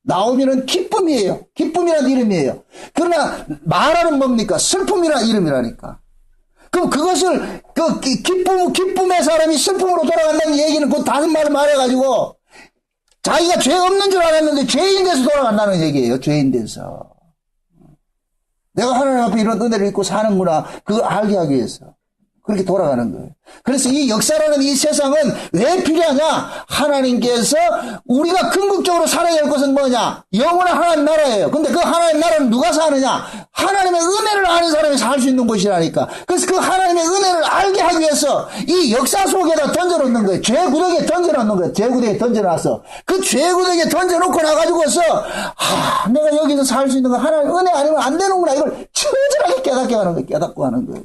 나오미는 기쁨이에요. 기쁨이라는 이름이에요. 그러나 마라는 뭡니까? 슬픔이라는 이름이라니까. 그럼 그것을 기쁨의 사람이 슬픔으로 돌아간다는 얘기는 그 다른 말을 말해가지고 자기가 죄 없는 줄 알았는데 죄인 돼서 돌아간다는 얘기예요. 죄인 돼서. 내가 하나님 앞에 이런 은혜를 입고 사는구나. 그걸 알게 하기 위해서. 그렇게 돌아가는 거예요. 그래서 이 역사라는 이 세상은 왜 필요하냐? 하나님께서 우리가 궁극적으로 살아야 할 것은 뭐냐? 영원한 하나님 나라예요. 근데 그 하나님 나라는 누가 사느냐? 하나님의 은혜를 아는 사람이 살 수 있는 곳이라니까. 그래서 그 하나님의 은혜를 알게 하기 위해서 이 역사 속에다 던져놓는 거예요. 죄 구덩이에 던져놓는 거예요. 죄 구덩이에 던져놔서. 그 죄 구덩이에 던져놓고 나가지고서 내가 여기서 살 수 있는 거 하나님 은혜 아니면 안 되는구나. 이걸 처절하게 깨닫게 하는 거예요. 깨닫고 하는 거예요.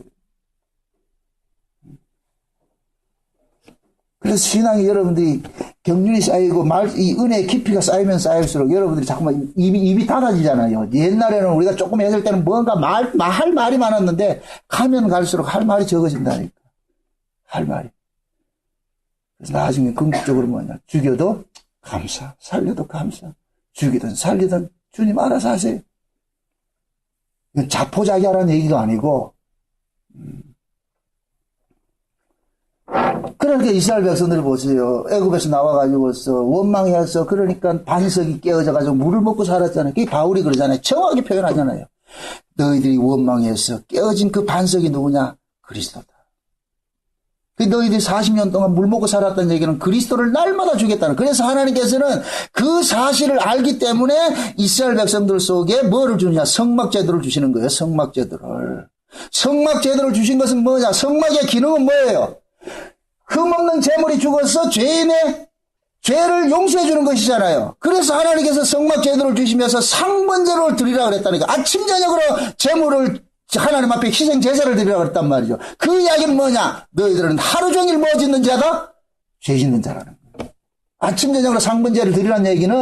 그래서 신앙이 여러분들이 경륜이 쌓이고 이 은혜의 깊이가 쌓이면 쌓일수록 여러분들이 자꾸만 입이 닫아지잖아요. 옛날에는 우리가 조금 했을 때는 뭔가 할 말이 많았는데 가면 갈수록 할 말이 적어진다니까. 할 말이. 그래서 나중에 궁극적으로 뭐냐. 죽여도 감사, 살려도 감사. 죽이든 살리든 주님 알아서 하세요. 이건 자포자기하라는 얘기가 아니고 그러니까 이스라엘 백성들 보세요. 애굽에서 나와가지고서 원망해서 그러니까 반석이 깨어져가지고 물을 먹고 살았잖아요. 그게 바울이 그러잖아요. 정확히 표현하잖아요. 너희들이 원망해서 깨어진 그 반석이 누구냐? 그리스도다. 너희들이 40년 동안 물 먹고 살았다는 얘기는 그리스도를 날마다 주겠다는. 그래서 하나님께서는 그 사실을 알기 때문에 이스라엘 백성들 속에 뭐를 주느냐? 성막제도를 주시는 거예요. 성막제도를. 성막제도를 주신 것은 뭐냐? 성막의 기능은 뭐예요? 흠없는 제물이 죽어서 죄인의 죄를 용서해 주는 것이잖아요. 그래서 하나님께서 성막 제도를 주시면서 상번제를 드리라 그랬다니까. 아침 저녁으로 제물을 하나님 앞에 희생 제사를 드리라 그랬단 말이죠. 그 이야기는 뭐냐? 너희들은 하루 종일 뭐 짓는 자다? 죄 짓는 자라는 거예요. 아침 저녁으로 상번제를 드리라는 얘기는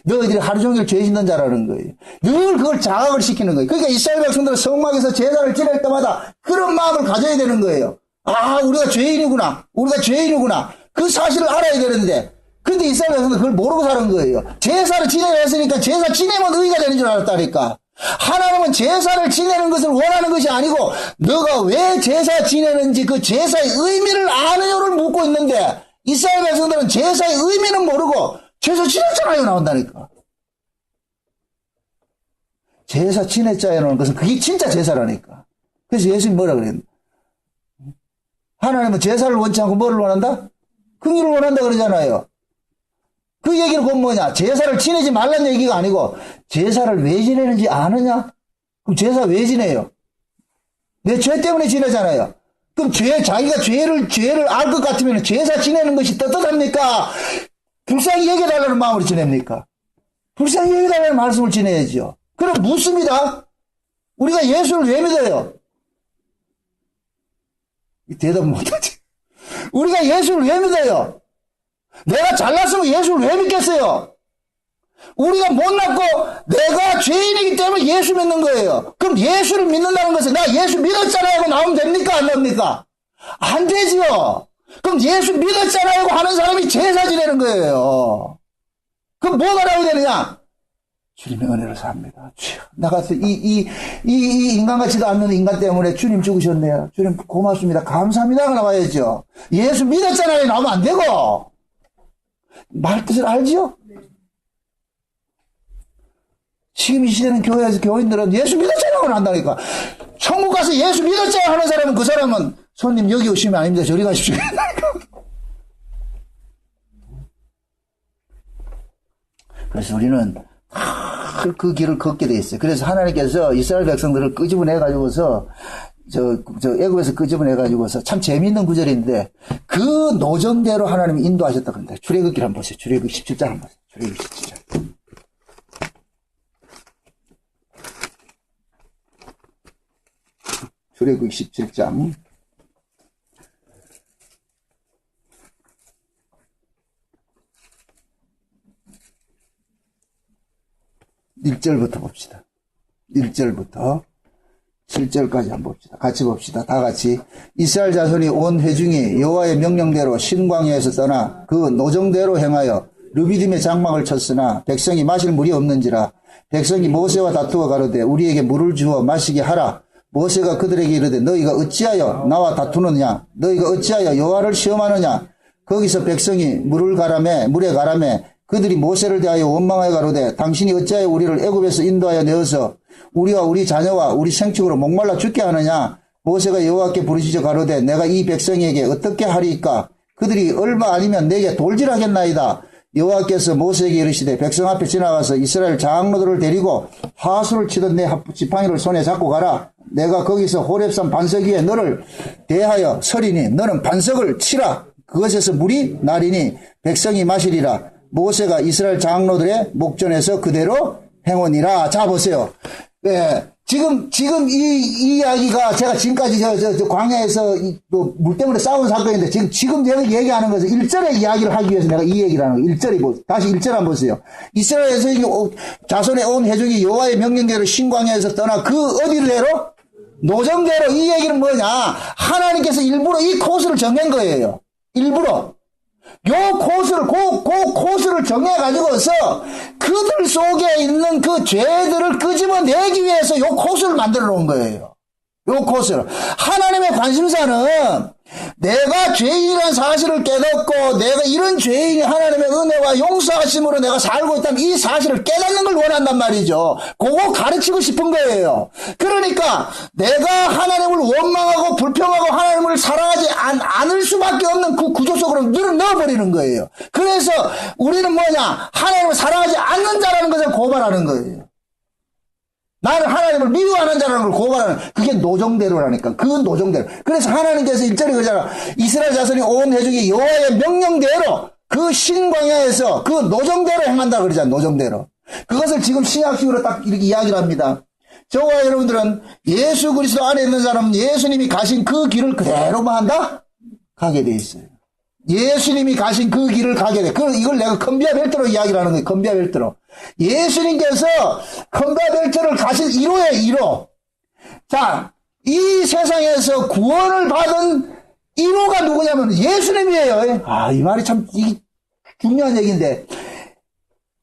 너희들이 하루 종일 죄 짓는 자라는 거예요. 늘 그걸 자각을 시키는 거예요. 그러니까 이스라엘 백성들은 성막에서 제사를 지낼 때마다 그런 마음을 가져야 되는 거예요. 우리가 죄인이구나. 우리가 죄인이구나. 그 사실을 알아야 되는데. 근데 이스라엘 백성들은 그걸 모르고 사는 거예요. 제사를 지내야 했으니까 제사 지내면 의가 되는 줄 알았다니까. 하나님은 제사를 지내는 것을 원하는 것이 아니고 너가 왜 제사 지내는지 그 제사의 의미를 아느냐를 묻고 있는데 이스라엘 백성들은 제사의 의미는 모르고 제사 지냈잖아요 나온다니까. 제사 지냈자에 나오는 것은 그게 진짜 제사라니까. 그래서 예수님이 뭐라 그랬는데 하나님은 제사를 원치 않고 뭐를 원한다? 긍휼을 원한다 그러잖아요. 그 얘기는 곧 뭐냐? 제사를 지내지 말란 얘기가 아니고 제사를 왜 지내는지 아느냐? 그럼 제사 왜 지내요? 내 죄 때문에 지내잖아요. 그럼 자기가 죄를 알 것 같으면 제사 지내는 것이 떳떳합니까? 불쌍히 여겨달라는 마음으로 지냅니까? 불쌍히 여겨달라는 말씀을 지내야죠. 그럼 묻습니다. 우리가 예수를 왜 믿어요? 대답 못하지. 우리가 예수를 왜 믿어요? 내가 잘났으면 예수를 왜 믿겠어요? 우리가 못났고 내가 죄인이기 때문에 예수 믿는 거예요. 그럼 예수를 믿는다는 것은 나 예수 믿었잖아요 하고 나오면 됩니까? 안 됩니까? 안 되지요. 그럼 예수 믿었잖아요 하고 하는 사람이 제사 지내는 거예요. 그럼 뭐가 나와야 되느냐? 주님의 은혜를 삽니다. 나 같은 이 인간 같지도 않는 인간 때문에 주님 죽으셨네요. 주님 고맙습니다. 감사합니다가 나와야죠. 예수 믿었잖아요. 나오면 안 되고. 말 뜻을 알지요? 지금 이 시대는 교회에서 교인들은 예수 믿었잖아요. 한다니까. 천국 가서 예수 믿었잖아요 하는 사람은 그 사람은 손님 여기 오시면 아닙니다. 저리 가십시오. 그래서 우리는 그 길을 걷게 돼 있어요. 그래서 하나님께서 이스라엘 백성들을 끄집어내가지고서 애굽에서 끄집어내가지고서 참 재미있는 구절인데 그 노정대로 하나님이 인도하셨다 그런다. 출애굽기를 한번 보세요. 출애굽기 17장 한번 보세요. 출애굽기 17장. 출애굽기 17장. 1절부터 봅시다. 1절부터 7절까지 한번 봅시다. 같이 봅시다. 다 같이. 이스라엘 자손이 온 회중이 여호와의 명령대로 신광야에서 떠나 그 노정대로 행하여 르비딤의 장막을 쳤으나 백성이 마실 물이 없는지라 백성이 모세와 다투어 가로되 우리에게 물을 주어 마시게 하라. 모세가 그들에게 이르되 너희가 어찌하여 나와 다투느냐 너희가 어찌하여 여호와를 시험하느냐 거기서 백성이 물에 가라매 그들이 모세를 대하여 원망하여 가로되 당신이 어찌하여 우리를 애굽에서 인도하여 내어서 우리와 우리 자녀와 우리 생축으로 목말라 죽게 하느냐 모세가 여호와께 부르시자 가로되 내가 이 백성에게 어떻게 하리이까 그들이 얼마 아니면 내게 돌질하겠나이다. 여호와께서 모세에게 이르시되 백성 앞에 지나가서 이스라엘 장로들을 데리고 하수를 치던 내 지팡이를 손에 잡고 가라. 내가 거기서 호렙산 반석 위에 너를 대하여 서리니 너는 반석을 치라. 그것에서 물이 나리니 백성이 마시리라. 모세가 이스라엘 장로들의 목전에서 그대로 행하니라. 자 보세요. 예, 지금 이 이야기가 제가 지금까지 저 광야에서 물 때문에 싸운 사건인데 지금 제가 얘기하는 것은 1절의 이야기를 하기 위해서 내가 이 얘기를 하는 거예요. 1절이 다시 1절 한번 보세요. 이스라엘에서 자손의 온 회중이 여호와의 명령대로 신광야에서 떠나 그 어디대로? 노정대로. 이 얘기는 뭐냐? 하나님께서 일부러 이 코스를 정한 거예요. 일부러. 요 코스를 정해가지고서 그들 속에 있는 그 죄들을 끄집어내기 위해서 요 코스를 만들어 놓은 거예요. 요 코스를. 하나님의 관심사는 내가 죄인이라는 사실을 깨닫고 내가 이런 죄인이 하나님의 은혜와 용서하심으로 내가 살고 있다는 이 사실을 깨닫는 걸 원한단 말이죠. 그거 가르치고 싶은 거예요. 그러니까 내가 하나님을 원망하고 불평하고 하나님을 사랑하지 않을 수밖에 없는 그 구조 속으로 넣어버리는 거예요. 그래서 우리는 뭐냐? 하나님을 사랑하지 않는 자라는 것을 고발하는 거예요. 나는 하나님을 미워하는 자라는 걸 고발하는, 그게 노정대로라니까. 그 노정대로. 그래서 하나님께서 1절에 그러잖아. 이스라엘 자손이 온 회중이 여호와의 명령대로 그 신광야에서 그 노정대로 행한다 그러잖아. 노정대로. 그것을 지금 신약식으로 딱 이렇게 이야기를 합니다. 저와 여러분들은 예수 그리스도 안에 있는 사람은 예수님이 가신 그 길을 그대로만 한다? 가게 돼 있어요. 예수님이 가신 그 길을 가게 돼. 이걸 내가 컨비아 벨트로 이야기를 하는 거예요. 컨비아 벨트로. 예수님께서 컨비아 벨트를 가신 1호예요. 1호. 자, 이 세상에서 구원을 받은 1호가 누구냐면 예수님이에요. 아, 이 말이 참 중요한 얘기인데.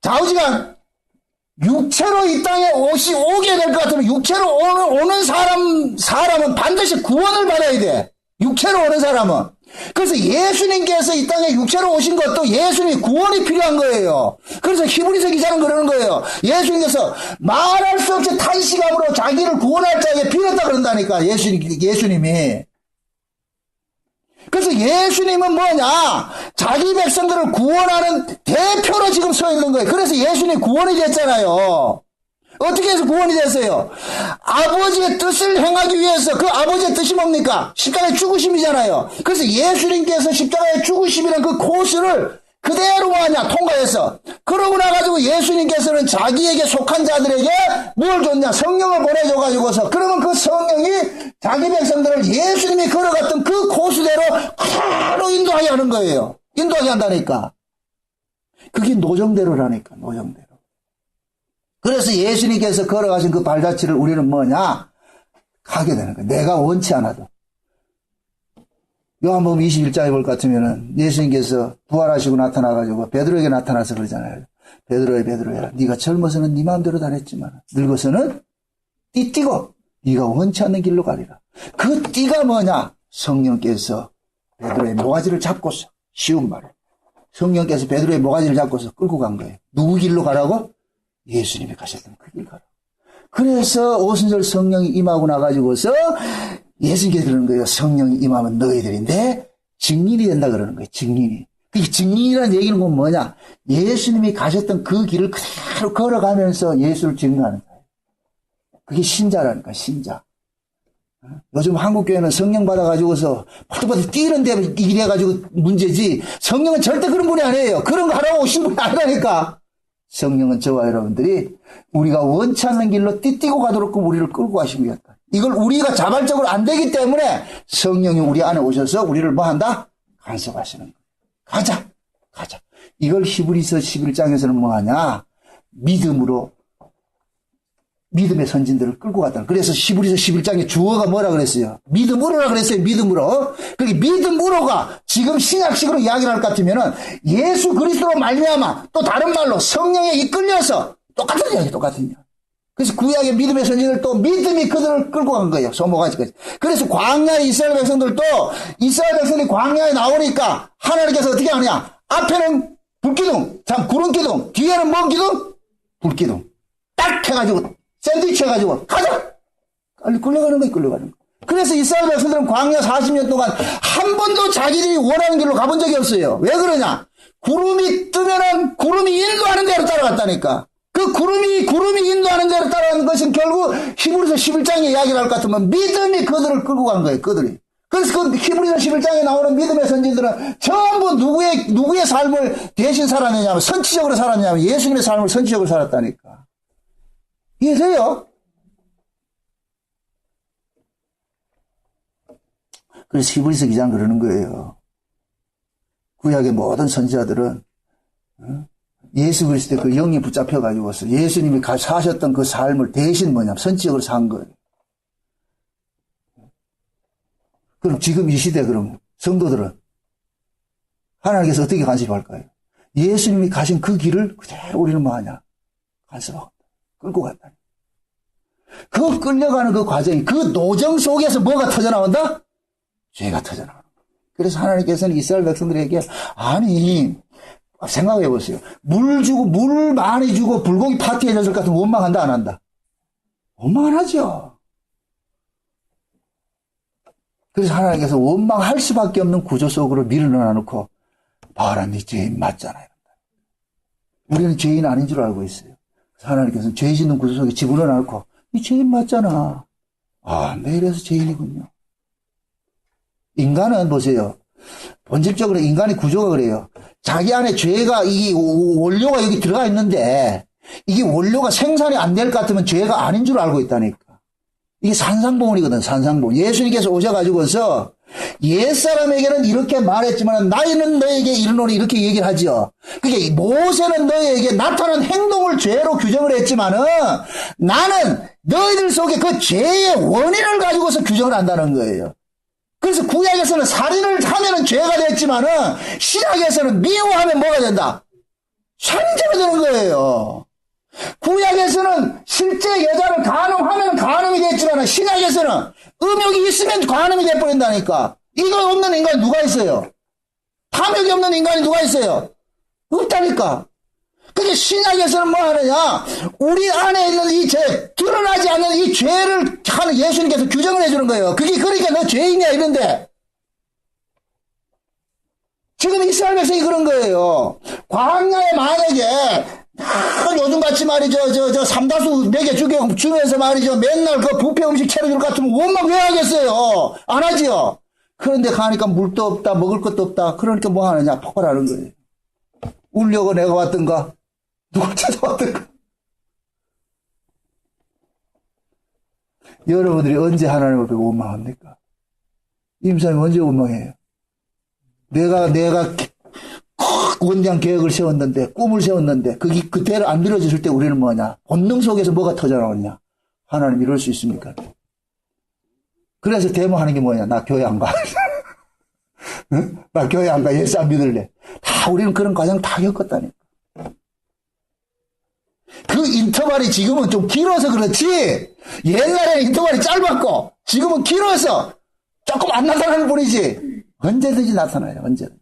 좌우지간 육체로 이 땅에 오게 될 것 같으면 육체로 오는 사람은 반드시 구원을 받아야 돼. 육체로 오는 사람은. 그래서 예수님께서 이 땅에 육체로 오신 것도 예수님이 구원이 필요한 거예요. 그래서 히브리서 기자는 그러는 거예요. 예수님께서 말할 수 없이 탄식함으로 자기를 구원할 자에게 빌었다 그런다니까. 예수님이. 그래서 예수님은 뭐냐? 자기 백성들을 구원하는 대표로 지금 서 있는 거예요. 그래서 예수님이 구원이 됐잖아요. 어떻게 해서 구원이 됐어요? 아버지의 뜻을 행하기 위해서. 그 아버지의 뜻이 뭡니까? 십자가의 죽으심이잖아요. 그래서 예수님께서 십자가의 죽으심이라는 그 코스를 그대로 뭐하냐? 통과해서. 그러고 나가지고 예수님께서는 자기에게 속한 자들에게 뭘 줬냐? 성령을 보내줘가지고서. 그러면 그 성령이 자기 백성들을 예수님이 걸어갔던 그 코스대로 그대로 인도하게 하는 거예요. 인도하게 한다니까. 그게 노정대로라니까. 노정대로. 그래서 예수님께서 걸어가신 그 발자취를 우리는 뭐냐? 가게 되는 거예요. 내가 원치 않아도. 요한복음 21장에 볼 것 같으면은 예수님께서 부활하시고 나타나가지고 베드로에게 나타나서 그러잖아요. 베드로야, 네가 젊어서는 네 마음대로 다녔지만 늙어서는 띠띠고 네가 원치 않는 길로 가리라. 그 띠가 뭐냐? 성령께서 베드로의 모가지를 잡고서, 쉬운 말로 성령께서 베드로의 모가지를 잡고서 끌고 간 거예요. 누구 길로 가라고? 예수님이 가셨던 그 길 가라. 그래서 오순절 성령이 임하고 나가지고서 예수님께서 그러는 거예요. 성령이 임하면 너희들인데 증인이 된다 그러는 거예요. 증인이. 그 증인이라는 얘기는 뭐냐? 예수님이 가셨던 그 길을 그대로 걸어가면서 예수를 증거하는 거예요. 그게 신자라니까, 신자. 요즘 한국교회는 성령 받아가지고서 파트파트 뛰는데 이래가지고 문제지, 성령은 절대 그런 분이 아니에요. 그런 거 하라고 오신 분이 아니라니까. 성령은 저와 여러분들이 우리가 원치 않는 길로 띠띠고 가도록 우리를 끌고 가시기 위하다. 이걸 우리가 자발적으로 안 되기 때문에 성령이 우리 안에 오셔서 우리를 뭐 한다? 간섭하시는 거예요. 가자. 이걸 히브리서 11장에서는 뭐 하냐? 믿음의 선진들을 끌고 갔다. 그래서 히브리서 11장에 주어가 뭐라 그랬어요? 믿음으로라 그랬어요. 믿음으로. 그게 믿음으로가 지금 신약식으로 이야기를 할 것 같으면은 예수 그리스도로 말미암아, 또 다른 말로 성령에 이끌려서 똑같은 이야기. 그래서 구약의 믿음의 선지자들 또 믿음이 그들을 끌고 간 거예요. 소모가지까지. 그래서 광야의 이스라엘 백성들도 이스라엘 백성들이 광야에 나오니까 하나님께서 어떻게 하느냐. 앞에는 불기둥, 구름기둥, 뒤에는 뭔 기둥? 불기둥. 딱 해가지고 샌드위치 해가지고 가자! 끌려가는 거예요. 끌려가는 거. 그래서 이스라엘 백성들은 광야 40년 동안 한 번도 자기들이 원하는 길로 가본 적이 없어요. 왜 그러냐? 구름이 뜨면은 구름이 인도하는 대로 따라갔다니까. 그 구름이 인도하는 대로 따라가는 것은 결국 히브리서 11장의 이야기를 할 것 같으면 믿음이 그들을 끌고 간 거예요. 그들이. 그래서 그 히브리서 11장에 나오는 믿음의 선지들은 전부 누구의 삶을 대신 살았느냐면 선지적으로 살았냐면 예수님의 삶을 선지적으로 살았다니까. 이해돼요? 그래서 히브리서 기자는 그러는 거예요. 구약의 모든 선지자들은 예수 그리스도의 그 영이 붙잡혀가지고서 예수님이 사셨던 그 삶을 대신 뭐냐면 선지적으로 산 거예요. 그럼 지금 이 시대 그럼 성도들은 하나님께서 어떻게 간섭할까요? 예수님이 가신 그 길을 그대로 우리는 뭐하냐? 간섭하고 끌고 갔다. 그 끌려가는 그 과정이 그 노정 속에서 뭐가 터져나온다? 죄가 터져나오는 거예요. 그래서 하나님께서는 이스라엘 백성들에게 아니 생각해 보세요. 물 많이 주고 불고기 파티 해줬을 것 같으면 원망한다 안 한다? 원망 안 하죠. 그래서 하나님께서 원망할 수밖에 없는 구조 속으로 밀어넣어 놓고 봐라 네 죄인 맞잖아. 우리는 죄인 아닌 줄 알고 있어요. 그래서 하나님께서는 죄 짓는 구조 속에 집어넣어 놓고 이 죄인 맞잖아. 아, 내 이래서 죄인이군요. 인간은 보세요. 본질적으로 인간의 구조가 그래요. 자기 안에 죄가, 이게 원료가 여기 들어가 있는데, 이게 원료가 생산이 안 될 것 같으면 죄가 아닌 줄 알고 있다니까. 이게 산상봉헌이거든, 산상봉헌. 예수님께서 오셔가지고서, 옛사람에게는 이렇게 말했지만, 나이는 너에게 이르노니 이렇게 얘기를 하죠. 그게 모세는 너에게 나타난 행동을 죄로 규정을 했지만은, 나는 너희들 속에 그 죄의 원인을 가지고서 규정을 한다는 거예요. 그래서 구약에서는 살인을 하면은 죄가 됐지만은 신약에서는 미워하면 뭐가 된다? 살인죄가 되는 거예요. 구약에서는 실제 여자를 간음하면 간음이 됐지만 신약에서는 음욕이 있으면 간음이 돼버린다니까. 이거 없는 인간이 누가 있어요? 탐욕이 없는 인간이 누가 있어요? 없다니까. 그게 신약에서는 뭐 하느냐? 우리 안에 있는 이 죄, 드러나지 않는 이 죄를 하는 예수님께서 규정을 해주는 거예요. 그게 그러니까 너 죄인이야 이런데. 지금 이스라엘 백성이 그런 거예요. 광야에 만약에 요즘같이 말이죠. 삼다수 먹여 주면서 말이죠. 맨날 그 뷔페 음식 차려줄 것 같으면 원망 왜 하겠어요? 안 하지요. 그런데 가니까 물도 없다, 먹을 것도 없다. 그러니까 뭐 하느냐? 폭발하는 거예요. 울려고 내가 왔던가? 누굴 찾아왔던가? 여러분들이 언제 하나님을 보고 원망합니까? 임사님 언제 원망해요? 내가 원장 계획을 세웠는데, 꿈을 세웠는데, 그대로 안 이루어졌을 때 우리는 뭐냐? 본능 속에서 뭐가 터져나오냐? 하나님 이럴 수 있습니까? 그래서 데모하는 게 뭐냐? 나 교회 안 가. 응? 나 교회 안 가. 예수 안 믿을래. 다 우리는 그런 과정 다 겪었다니까. 그 인터벌이 지금은 좀 길어서 그렇지, 옛날에는 인터벌이 짧았고, 지금은 길어서 조금 안 나타나는 뿐이지, 언제든지 나타나요, 언제든지.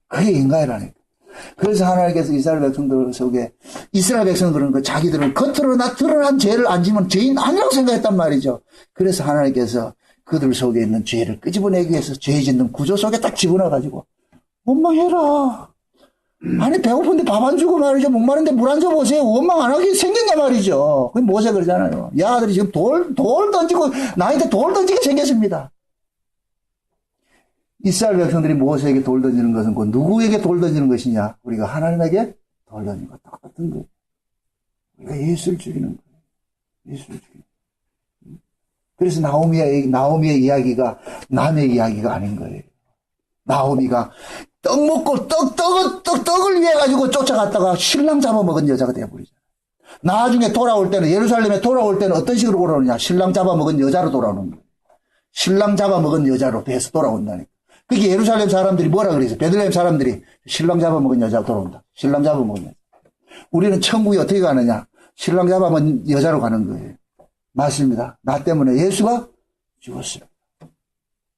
그게 인간이라니까. 그래서 하나님께서 이스라엘 백성들 속에, 이스라엘 백성들은 그 자기들은 겉으로 드러난 죄를 안 지면 죄인 아니라고 생각했단 말이죠. 그래서 하나님께서 그들 속에 있는 죄를 끄집어내기 위해서 죄 짓는 구조 속에 딱 집어넣어가지고, 원망해라. 아니 배고픈데 밥 안 주고 말이죠. 목마른데 물 안 줘보세요. 원망 안 하게 생겼냐 말이죠. 그 모세 그러잖아요. 야들이 지금 돌 던지고 나한테 돌 던지게 생겼습니다. 이스라엘 백성들이 모세에게 돌 던지는 것은 그 누구에게 돌 던지는 것이냐? 우리가 하나님에게 돌 던지는 것 똑같은 거예요. 우리가 예수를 죽이는 거예요. 예수를 죽이는 거예요. 그래서 나오미의 이야기가 남의 이야기가 아닌 거예요. 나오미가 떡 먹고 떡을 위해 가지고 쫓아갔다가 신랑 잡아먹은 여자가 되어버리잖아요. 나중에 돌아올 때는, 예루살렘에 돌아올 때는 어떤 식으로 돌아오느냐? 신랑 잡아먹은 여자로 돌아오는 거예요. 신랑 잡아먹은 여자로 돼서 돌아온다니까. 그게 예루살렘 사람들이 뭐라 그랬어요? 베들레헴 사람들이 신랑 잡아먹은 여자로 돌아온다. 신랑 잡아먹은 여자. 우리는 천국에 어떻게 가느냐? 신랑 잡아면 여자로 가는 거예요. 맞습니다. 나 때문에 예수가 죽었습니다.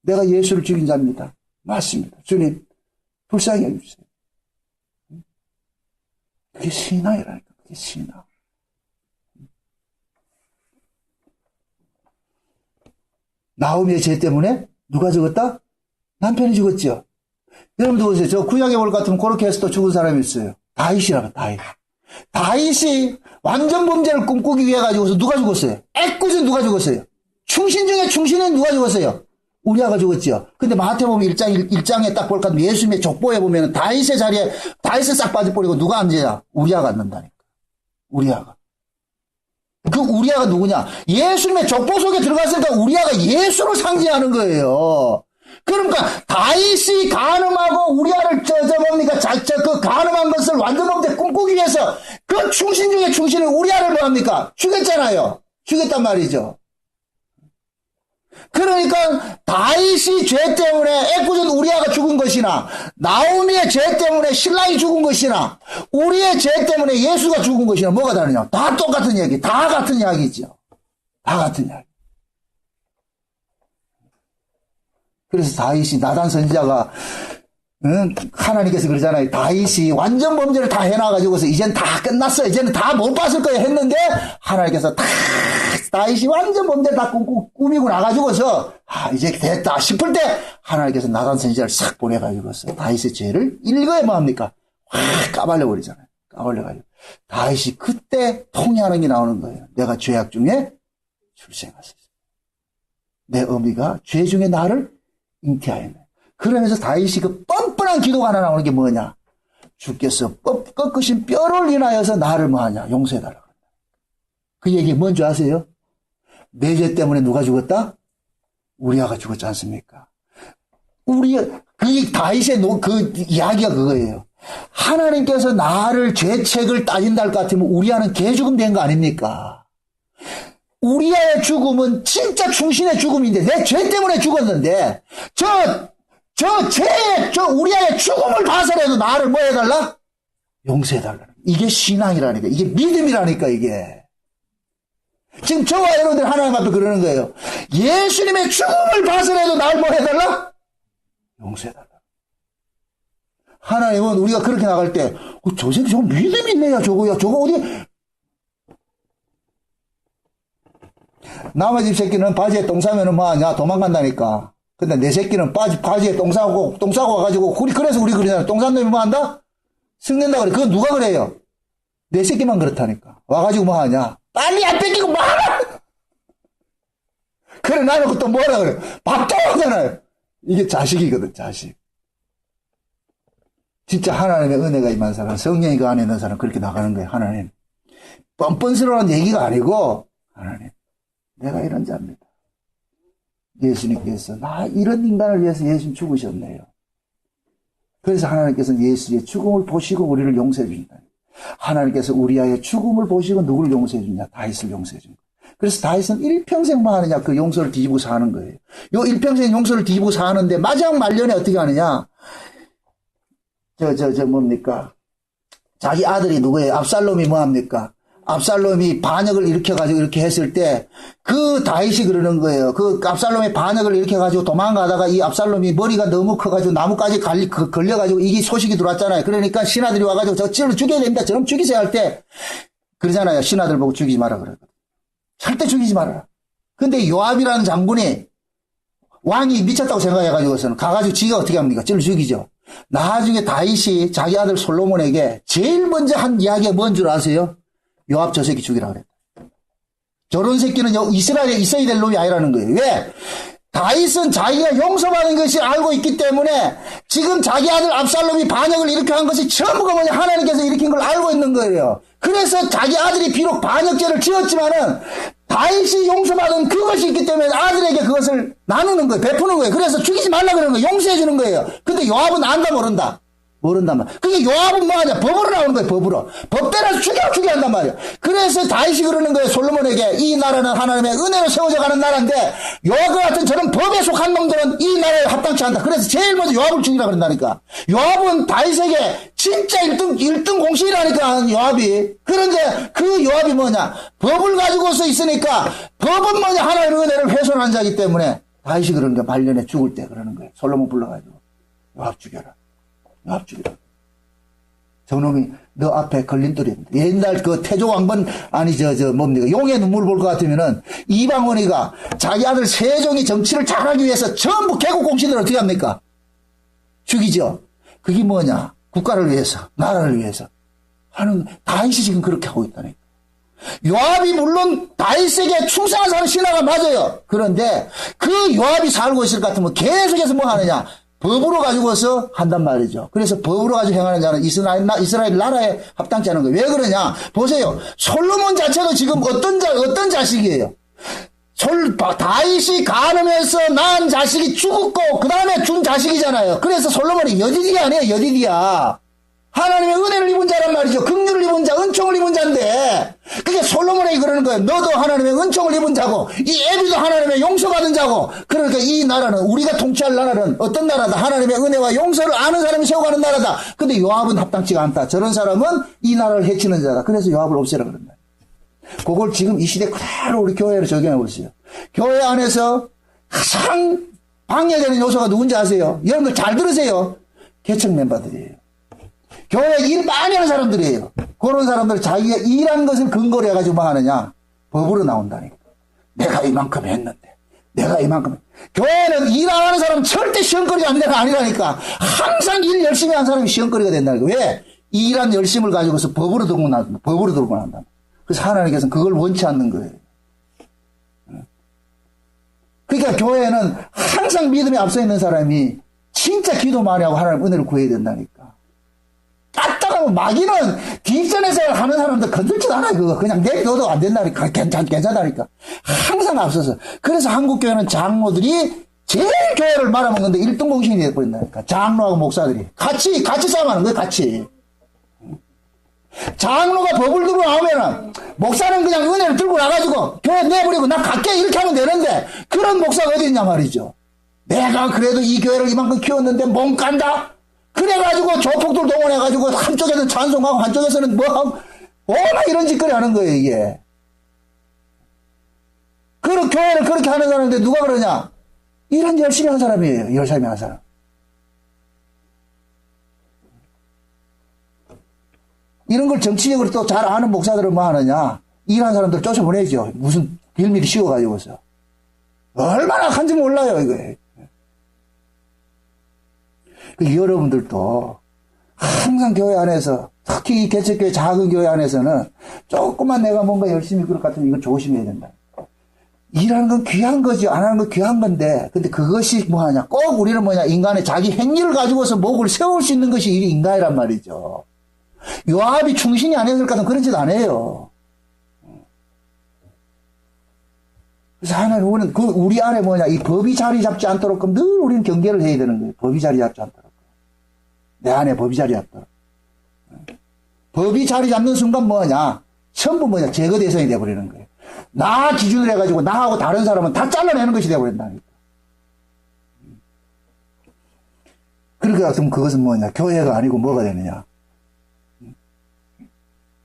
내가 예수를 죽인 자입니다. 맞습니다. 주님, 불쌍히 해주세요. 그게 신앙이라니까. 그게 신앙. 나오미의 죄 때문에 누가 죽었다? 남편이 죽었죠. 여러분도 보세요. 저 구약에 볼 것 같으면 그렇게 해서 또 죽은 사람이 있어요. 다윗이라고, 다윗. 다윗이 완전 범죄를 꿈꾸기 위해 가지고서 누가 죽었어요? 애꿎은 누가 죽었어요? 충신 중에 충신인 누가 죽었어요? 우리아가 죽었죠. 근데 마태복음 1장에 딱 볼 것 같으면 예수님의 족보에 보면 다윗의 자리에 다윗을 싹 빠져버리고 누가 앉아야? 우리아가 앉는다니까. 우리아가. 그 우리아가 누구냐? 예수님의 족보 속에 들어갔으니까 우리아가 예수를 상징하는 거예요. 그러니까 다윗이 간음하고 우리아를 뭡니까? 그 간음한 것을 완전 범죄 꿈꾸기 위해서 그 충신 중에 충신을 우리아를 뭐합니까? 죽였잖아요. 죽였단 말이죠. 그러니까 다윗이 죄 때문에 애꿎은 우리아가 죽은 것이나 나오미의 죄 때문에 신랑이 죽은 것이나 우리의 죄 때문에 예수가 죽은 것이나 뭐가 다르냐? 다 똑같은 이야기. 다 같은 이야기죠. 다 같은 이야기. 그래서 다윗이 나단 선지자가 하나님께서 그러잖아요. 다윗이 완전 범죄를 다 해놔가지고서 이젠 다 끝났어. 이제는 다 못 봤을 거야 했는데 하나님께서 다윗이 완전 범죄를 다 꾸미고 나가지고서 이제 됐다 싶을 때 하나님께서 나단 선지자를 싹 보내가지고서 다윗의 죄를 일거에 뭐합니까? 확 까발려버리잖아요. 까발려가지고 다윗이 그때 통회하는 게 나오는 거예요. 내가 죄악 중에 출생하셨어. 내 어미가 죄 중에 나를 잉태하였네. 그러면서 다윗이 그 뻔뻔한 기도가 하나 나오는 게 뭐냐? 주께서 꺾으신 뼈를 인하여서 나를 뭐하냐? 용서해달라고. 그 얘기 뭔지 아세요? 내 죄 때문에 누가 죽었다? 우리아가 죽었지 않습니까? 그 다윗의 그 이야기가 그거예요. 하나님께서 나를 죄책을 따진다 할 것 같으면 우리아는 개죽음 된 거 아닙니까? 우리아의 죽음은 진짜 충신의 죽음인데 내 죄 때문에 죽었는데 우리아의 죽음을 봐서라도 나를 뭐 해달라? 용서해달라. 이게 신앙이라니까. 이게 믿음이라니까 이게. 지금 저와 여러분들 하나님 앞에 그러는 거예요. 예수님의 죽음을 봐서라도 나를 뭐 해달라? 용서해달라. 하나님은 우리가 그렇게 나갈 때 저 새끼 저거 믿음이 있네요. 저거 어디 남의 집 새끼는 바지에 똥 싸면은 뭐하냐? 도망간다니까. 근데 내 새끼는 바지에 똥 싸고 와가지고, 그래서 우리 그러잖아요. 똥 싼 놈이 뭐 한다? 승낸다 그래. 그건 누가 그래요? 내 새끼만 그렇다니까. 와가지고 뭐 하냐? 빨리 안 뺏기고 뭐 하나? 그래, 나는 또 뭐라 그래? 밥도 하잖아요. 이게 자식이거든, 자식. 진짜 하나님의 은혜가 임한 사람, 성령이 그 안에 있는 사람, 그렇게 나가는 거예요, 하나님. 뻔뻔스러운 얘기가 아니고, 하나님. 내가 이런 자입니다. 예수님께서 나 이런 인간을 위해서 예수님 죽으셨네요. 그래서 하나님께서는 예수의 죽음을 보시고 우리를 용서해 주신다. 하나님께서 우리아의 죽음을 보시고 누구를 용서해 주냐? 다윗을 용서해 준 거예요. 그래서 다윗은 일평생 뭐 하느냐? 그 용서를 뒤집고 사는 거예요. 요 일평생 용서를 뒤집고 사는데 마지막 말년에 어떻게 하느냐? 뭡니까? 자기 아들이 누구예요? 압살롬이 뭐 합니까? 압살롬이 반역을 일으켜가지고 이렇게 했을 때, 그 다윗이 그러는 거예요. 그 압살롬의 반역을 일으켜가지고 도망가다가 이 압살롬이 머리가 너무 커가지고 나무까지 걸려가지고 이게 소식이 들어왔잖아요. 그러니까 신하들이 와가지고 저를 죽여야 됩니다. 저럼 죽이세요 할 때, 그러잖아요. 신하들 보고 죽이지 마라 그러거든. 절대 죽이지 말아라. 근데 요압이라는 장군이 왕이 미쳤다고 생각해가지고서는 가가지고 지가 어떻게 합니까? 저를 죽이죠. 나중에 다윗이 자기 아들 솔로몬에게 제일 먼저 한 이야기가 뭔 줄 아세요? 요압 저 새끼 죽이라 그랬다. 저런 새끼는 이스라엘에 있어야 될 놈이 아니라는 거예요. 왜? 다윗은 자기가 용서받은 것을 알고 있기 때문에 지금 자기 아들 압살롬이 반역을 일으켜한 것이 전부가 뭐냐? 하나님께서 일으킨 걸 알고 있는 거예요. 그래서 자기 아들이 비록 반역죄를 지었지만은 다윗이 용서받은 그것이 있기 때문에 아들에게 그것을 나누는 거예요. 베푸는 거예요. 그래서 죽이지 말라 그러는 거예요. 용서해 주는 거예요. 근데 요압은 안다 모른다. 모른단 말이야. 그게 요압은 뭐하냐? 법으로 나오는 거예요, 법으로. 법대로 죽여 한단 말이야. 그래서 다윗이 그러는 거예요, 솔로몬에게. 이 나라는 하나님의 은혜로 세워져 가는 나라인데, 요압과 같은 저런 법에 속한 놈들은 이 나라에 합당치 않다. 그래서 제일 먼저 요압을 죽이라 그런다니까. 요압은 다윗에게 진짜 1등 공신이라니까, 요압이. 그런데 그 요압이 뭐냐? 법을 가지고서 있으니까, 법은 뭐냐? 하나님의 은혜를 훼손한 자이기 때문에, 다윗이 그런 게 말년에 죽을 때 그러는 거예요. 솔로몬 불러가지고. 요압 죽여라. 요압 죽여라. 저놈이 너 앞에 걸림돌입니다. 옛날 그 태조왕건, 아니, 뭡니까? 용의 눈물 볼 것 같으면은, 이방원이가 자기 아들 세종이 정치를 잘하기 위해서 전부 개국 공신을 어떻게 합니까? 죽이죠. 그게 뭐냐? 국가를 위해서, 나라를 위해서 하는, 다윗이 지금 그렇게 하고 있다니까. 요압이 물론 다윗에게 충성한 사람 신하가 맞아요. 그런데 그 요압이 살고 있을 것 같으면 계속해서 뭐 하느냐? 법으로 가지고서 한단 말이죠. 그래서 법으로 가지고 행하는 자는 이스라엘 나라에 합당치 않은 거예요. 왜 그러냐? 보세요. 솔로몬 자체도 지금 어떤 자식이에요? 다윗이 간음해서 낳은 자식이 죽었고, 그 다음에 준 자식이잖아요. 그래서 솔로몬이 여디디 아니에요, 여디디야. 하나님의 은혜를 입은 자란 말이죠. 긍휼을 입은 자, 은총을 입은 자인데, 그게 솔로몬이 그러는 거예요. 너도 하나님의 은총을 입은 자고, 이 애비도 하나님의 용서받은 자고, 그러니까 이 나라는, 우리가 통치할 나라는 어떤 나라다? 하나님의 은혜와 용서를 아는 사람이 세워가는 나라다. 근데 요압은 합당치가 않다. 저런 사람은 이 나라를 해치는 자다. 그래서 요압을 없애라 그런다. 그걸 지금 이 시대 그대로 우리 교회로 적용해 보세요. 교회 안에서 가장 방해되는 요소가 누군지 아세요? 이런 걸 잘 들으세요. 계층 멤버들이에요. 교회 일 많이 하는 사람들이에요. 그런 사람들 자기가 일한 것을 근거로 해가지고 뭐 하느냐? 법으로 나온다니까. 내가 이만큼 했는데. 내가 이만큼. 교회는 일 안 하는 사람은 절대 시험거리가 안 되는 거 아니라니까. 항상 일 열심히 한 사람이 시험거리가 된다니까. 왜? 일한 열심을 가지고서 법으로 들고 난다. 그래서 하나님께서는 그걸 원치 않는 거예요. 그러니까 교회는 항상 믿음에 앞서 있는 사람이 진짜 기도 많이 하고 하나님 은혜를 구해야 된다니까. 딱딱하면 마귀는 뒷전에서 하는 사람들 건들지도 않아요. 그거 그냥 내려둬도 안 된다니까. 괜찮다니까. 항상 앞서서. 그래서 한국교회는 장로들이 제일 교회를 말하는 건데 1등 공신이 되어버린다니까. 장로하고 목사들이 같이 싸움하는 거예요. 같이. 장로가 법을 들고 나오면은 목사는 그냥 은혜를 들고 나가지고 교회 내버리고 나 갈게 이렇게 하면 되는데, 그런 목사가 어디 있냐 말이죠. 내가 그래도 이 교회를 이만큼 키웠는데 못 간다? 그래가지고 조폭들 동원해가지고 한쪽에서는 찬송하고 한쪽에서는 뭐하고 워낙 이런 짓거리 하는 거예요 이게. 그런 교회를 그렇게 하는 사람인데 누가 그러냐? 일은 열심히 한 사람이에요. 열심히 한 사람. 이런 걸 정치적으로 또 잘 아는 목사들은 뭐 하느냐? 일하는 사람들 쫓아보내죠. 무슨 빌미를 씌워가지고서. 얼마나 한지 몰라요, 이거. 여러분들도 항상 교회 안에서, 특히 이 개척교회 작은 교회 안에서는 조금만 내가 뭔가 열심히 그럴 것 같으면 이걸 조심해야 된다. 일하는 건 귀한 거죠. 안 하는 건 귀한 건데, 근데 그것이 뭐하냐? 꼭 우리는 뭐냐? 인간의 자기 행위를 가지고서 목을 세울 수 있는 것이 이 인간이란 말이죠. 요압이 충신이 아니었을 것 같으면 그런 짓 안 해요. 그래서 하나님은 우리 안에 뭐냐? 이 법이 자리 잡지 않도록 늘 우리는 경계를 해야 되는 거예요. 법이 자리 잡지 않도록. 내 안에 법이 자리 잡도록. 법이 자리 잡는 순간 뭐냐? 전부 뭐냐? 제거 대상이 돼버리는 거예요. 나 기준으로 해가지고 나하고 다른 사람은 다 잘라내는 것이 돼버린다니까. 그렇게 같으면 그것은 뭐냐? 교회가 아니고 뭐가 되느냐?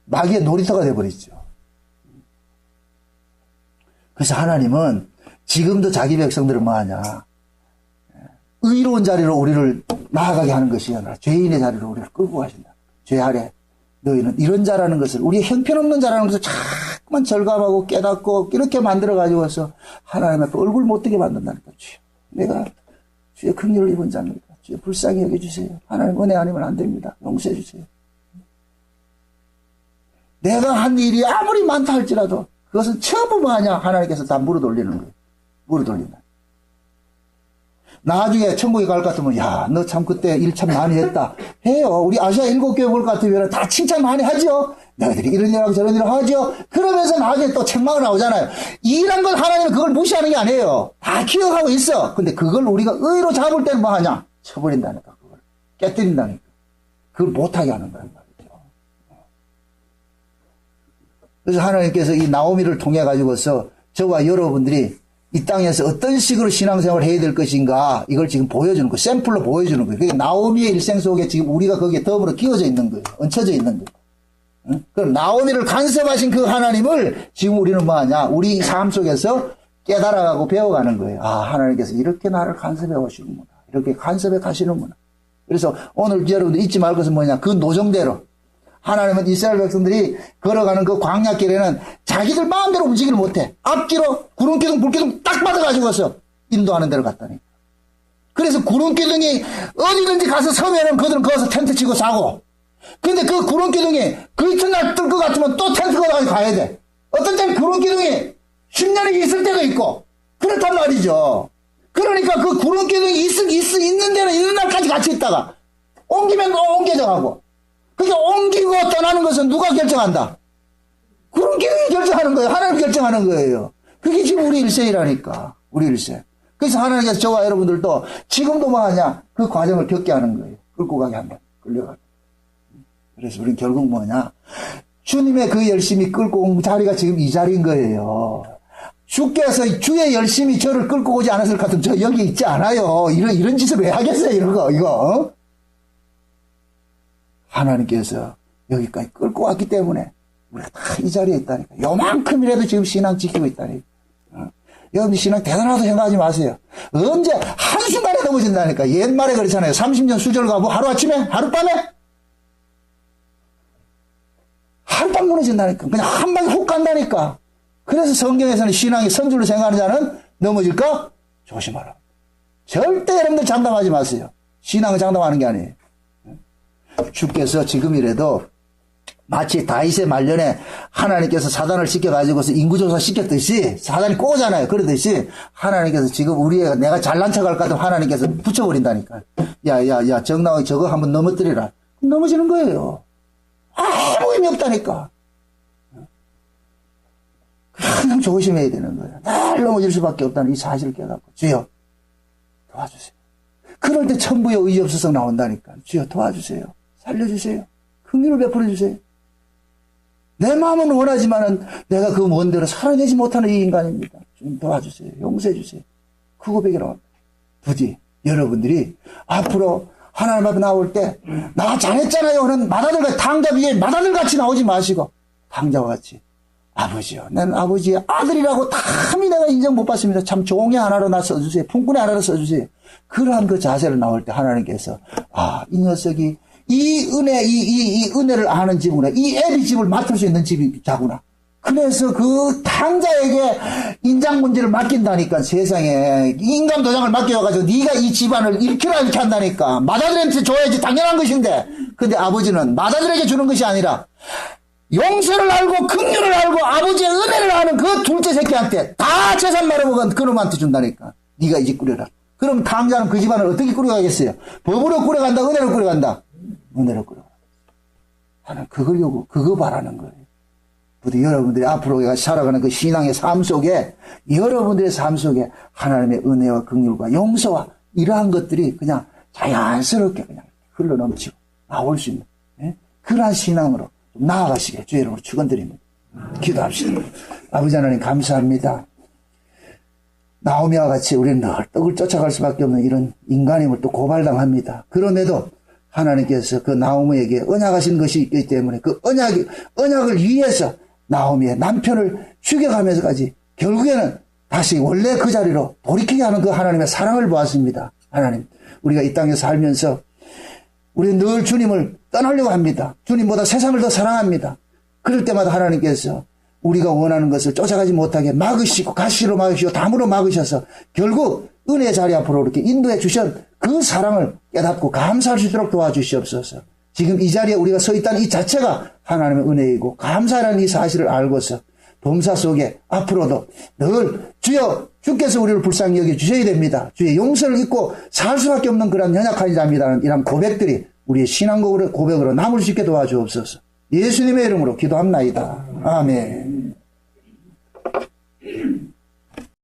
마귀의 놀이터가 돼버리죠. 그래서 하나님은 지금도 자기 백성들을 뭐하냐? 의로운 자리로 우리를 나아가게 하는 것이 아니라 죄인의 자리로 우리를 끌고 가신다. 죄 아래 너희는 이런 자라는 것을, 우리의 형편없는 자라는 것을 자꾸만 절감하고 깨닫고 이렇게 만들어가지고서 하나님 앞에 얼굴 못 뜨게 만든다니까. 주여, 내가 주의 긍휼을 입은 자입니다. 주여 불쌍히 여겨주세요. 하나님 은혜 아니면 안 됩니다. 용서해 주세요. 내가 한 일이 아무리 많다 할지라도 그것은 전부 뭐하냐? 하나님께서 다 물어 돌리는 거예요. 물어 돌린다. 나중에 천국에 갈 것 같으면, 야, 너 참 그때 일 참 많이 했다. 해요. 우리 아시아 7교회 볼 것 같으면 다 칭찬 많이 하죠. 너희들이 이런 일하고 저런 일을 하죠. 그러면서 나중에 또 책망을 나오잖아요. 일한 건 하나님은 그걸 무시하는 게 아니에요. 다 기억하고 있어. 근데 그걸 우리가 의로 잡을 때는 뭐 하냐? 쳐버린다니까. 그걸 깨뜨린다니까. 그걸 못하게 하는 거란 말이죠. 그래서 하나님께서 이 나오미를 통해 가지고서 저와 여러분들이 이 땅에서 어떤 식으로 신앙생활을 해야 될 것인가 이걸 지금 보여주는 거예요. 샘플로 보여주는 거예요. 그게 나오미의 일생 속에 지금 우리가 거기에 더불어 끼워져 있는 거예요. 얹혀져 있는 거예요. 응? 그럼 나오미를 간섭하신 그 하나님을 지금 우리는 뭐하냐? 우리 삶 속에서 깨달아가고 배워가는 거예요. 아, 하나님께서 이렇게 나를 간섭해 오시는구나. 이렇게 간섭해 가시는구나. 그래서 오늘 여러분들 잊지 말 것은 뭐냐? 그 노정대로 하나님은 이스라엘 백성들이 걸어가는 그 광야길에는 자기들 마음대로 움직이를 못해. 앞뒤로 구름기둥 불기둥 딱 받아가지고서 인도하는 데로 갔다니. 그래서 구름기둥이 어디든지 가서 서면은 그들은 거기서 텐트 치고 자고. 근데 그 구름기둥이 그 이튿날 뜰 것 같으면 또 텐트가 가야 돼. 어떤 때는 구름기둥이 10년이 있을 때도 있고 그렇단 말이죠. 그러니까 그 구름기둥이 있는 데는 있는 날까지 같이 있다가 옮기면 또 옮겨져 가고. 그게 옮기고 떠나는 것은 누가 결정한다? 구름기둥이 결정하는 거예요. 하나님 결정하는 거예요. 그게 지금 우리 일생이라니까. 우리 일생. 그래서 하나님께서 저와 여러분들도 지금도 뭐 하냐? 그 과정을 겪게 하는 거예요. 끌고 가게 한다. 끌려가게. 그래서 우리는 결국 뭐냐? 주님의 그 열심히 끌고 온 자리가 지금 이 자리인 거예요. 주께서 주의 열심히 저를 끌고 오지 않았을 것 같으면 저 여기 있지 않아요. 이런 짓을 왜 하겠어요, 이거. 하나님께서 여기까지 끌고 왔기 때문에 우리가 다 이 자리에 있다니까. 요만큼이라도 지금 신앙 지키고 있다니까. 여러분 신앙 대단하다고 생각하지 마세요. 언제 한순간에 넘어진다니까. 옛말에 그렇잖아요. 30년 수절 가고 하루아침에 하룻밤에 하룻밤 무너진다니까. 그냥 한 방에 훅 간다니까. 그래서 성경에서는 신앙이 선줄로 생각하는 자는 넘어질까? 조심하라. 절대 여러분들 장담하지 마세요. 신앙을 장담하는 게 아니에요. 주께서 지금이라도 마치 다윗의 말년에 하나님께서 사단을 시켜가지고서 인구조사 시켰듯이 사단이 꼬잖아요. 그러듯이 하나님께서 지금 우리가 내가 잘난 척할 것 같으면 하나님께서 붙여버린다니까. 야, 정당하게 저거 한번 넘어뜨리라. 넘어지는 거예요. 아무 의미 없다니까. 항상 조심해야 되는 거예요. 날 넘어질 수밖에 없다는 이 사실을 깨닫고 주여 도와주세요. 그럴 때 천부의 의지 없어서 나온다니까. 주여 도와주세요. 살려주세요. 긍휼을 베풀어 주세요. 내 마음은 원하지만은 내가 그 먼 대로 살아내지 못하는 이 인간입니다. 주님 도와주세요. 용서해 주세요. 그 고백이라고 합니다. 부디 여러분들이 앞으로 하나님 앞에 나올 때 나 잘했잖아요 하는 마다들과 당자 위에 마다들같이 나오지 마시고 당자와 같이 아버지요. 난 아버지의 아들이라고 감히 내가 인정 못 받습니다. 참 종의 하나로 나 써주세요. 품꾼의 하나로 써주세요. 그러한 그 자세를 나올 때 하나님께서 이 녀석이 이 은혜, 이 은혜를 아는 집이구나. 이 애비 집을 맡을 수 있는 집이 자구나. 그래서 그 당자에게 인장 문제를 맡긴다니까. 세상에 인감 도장을 맡겨가지고 네가 이 집안을 일으키라 이렇게 한다니까. 맏아들한테 줘야지 당연한 것인데 근데 아버지는 맏아들에게 주는 것이 아니라 용서를 알고 긍휼을 알고 아버지의 은혜를 아는 그 둘째 새끼한테 다 재산 말아먹은 그놈한테 준다니까. 네가 이 집 꾸려라. 그럼 당자는 그 집안을 어떻게 꾸려가겠어요? 법으로 꾸려간다? 은혜로 꾸려간다? 은혜로 꾸려간다. 하나님 그거 바라는 거예요. 부디 여러분들이 앞으로 살아가는 그 신앙의 삶 속에 여러분들의 삶 속에 하나님의 은혜와 긍휼과 용서와 이러한 것들이 그냥 자연스럽게 그냥 흘러넘치고 나올 수 있는 그러한 신앙으로 좀 나아가시게 주의 이름으로 축원드립니다. 기도합시다. 아버지 하나님 감사합니다. 나오미와 같이 우리는 늘 떡을 쫓아갈 수밖에 없는 이런 인간임을 또 고발당합니다. 그런데도 하나님께서 그 나오미에게 언약하신 것이 있기 때문에 그 언약을 위해서 나오미의 남편을 죽여가면서까지 결국에는 다시 원래 그 자리로 돌이키게 하는 그 하나님의 사랑을 보았습니다. 하나님, 우리가 이 땅에 살면서 우리는 늘 주님을 떠나려고 합니다. 주님보다 세상을 더 사랑합니다. 그럴 때마다 하나님께서 우리가 원하는 것을 쫓아가지 못하게 막으시고 가시로 막으시고 담으로 막으셔서 결국 은혜의 자리 앞으로 이렇게 인도해 주신 그 사랑을 깨닫고 감사할 수 있도록 도와주시옵소서. 지금 이 자리에 우리가 서 있다는 이 자체가 하나님의 은혜이고 감사라는 이 사실을 알고서 범사 속에 앞으로도 늘 주께서 우리를 불쌍히 여겨 주셔야 됩니다. 주의 용서를 잊고 살 수밖에 없는 그런 연약한 자입니다는 이런 고백들이 우리의 신앙 고백으로 남을 수 있게 도와주옵소서. 예수님의 이름으로 기도합나이다. 아멘.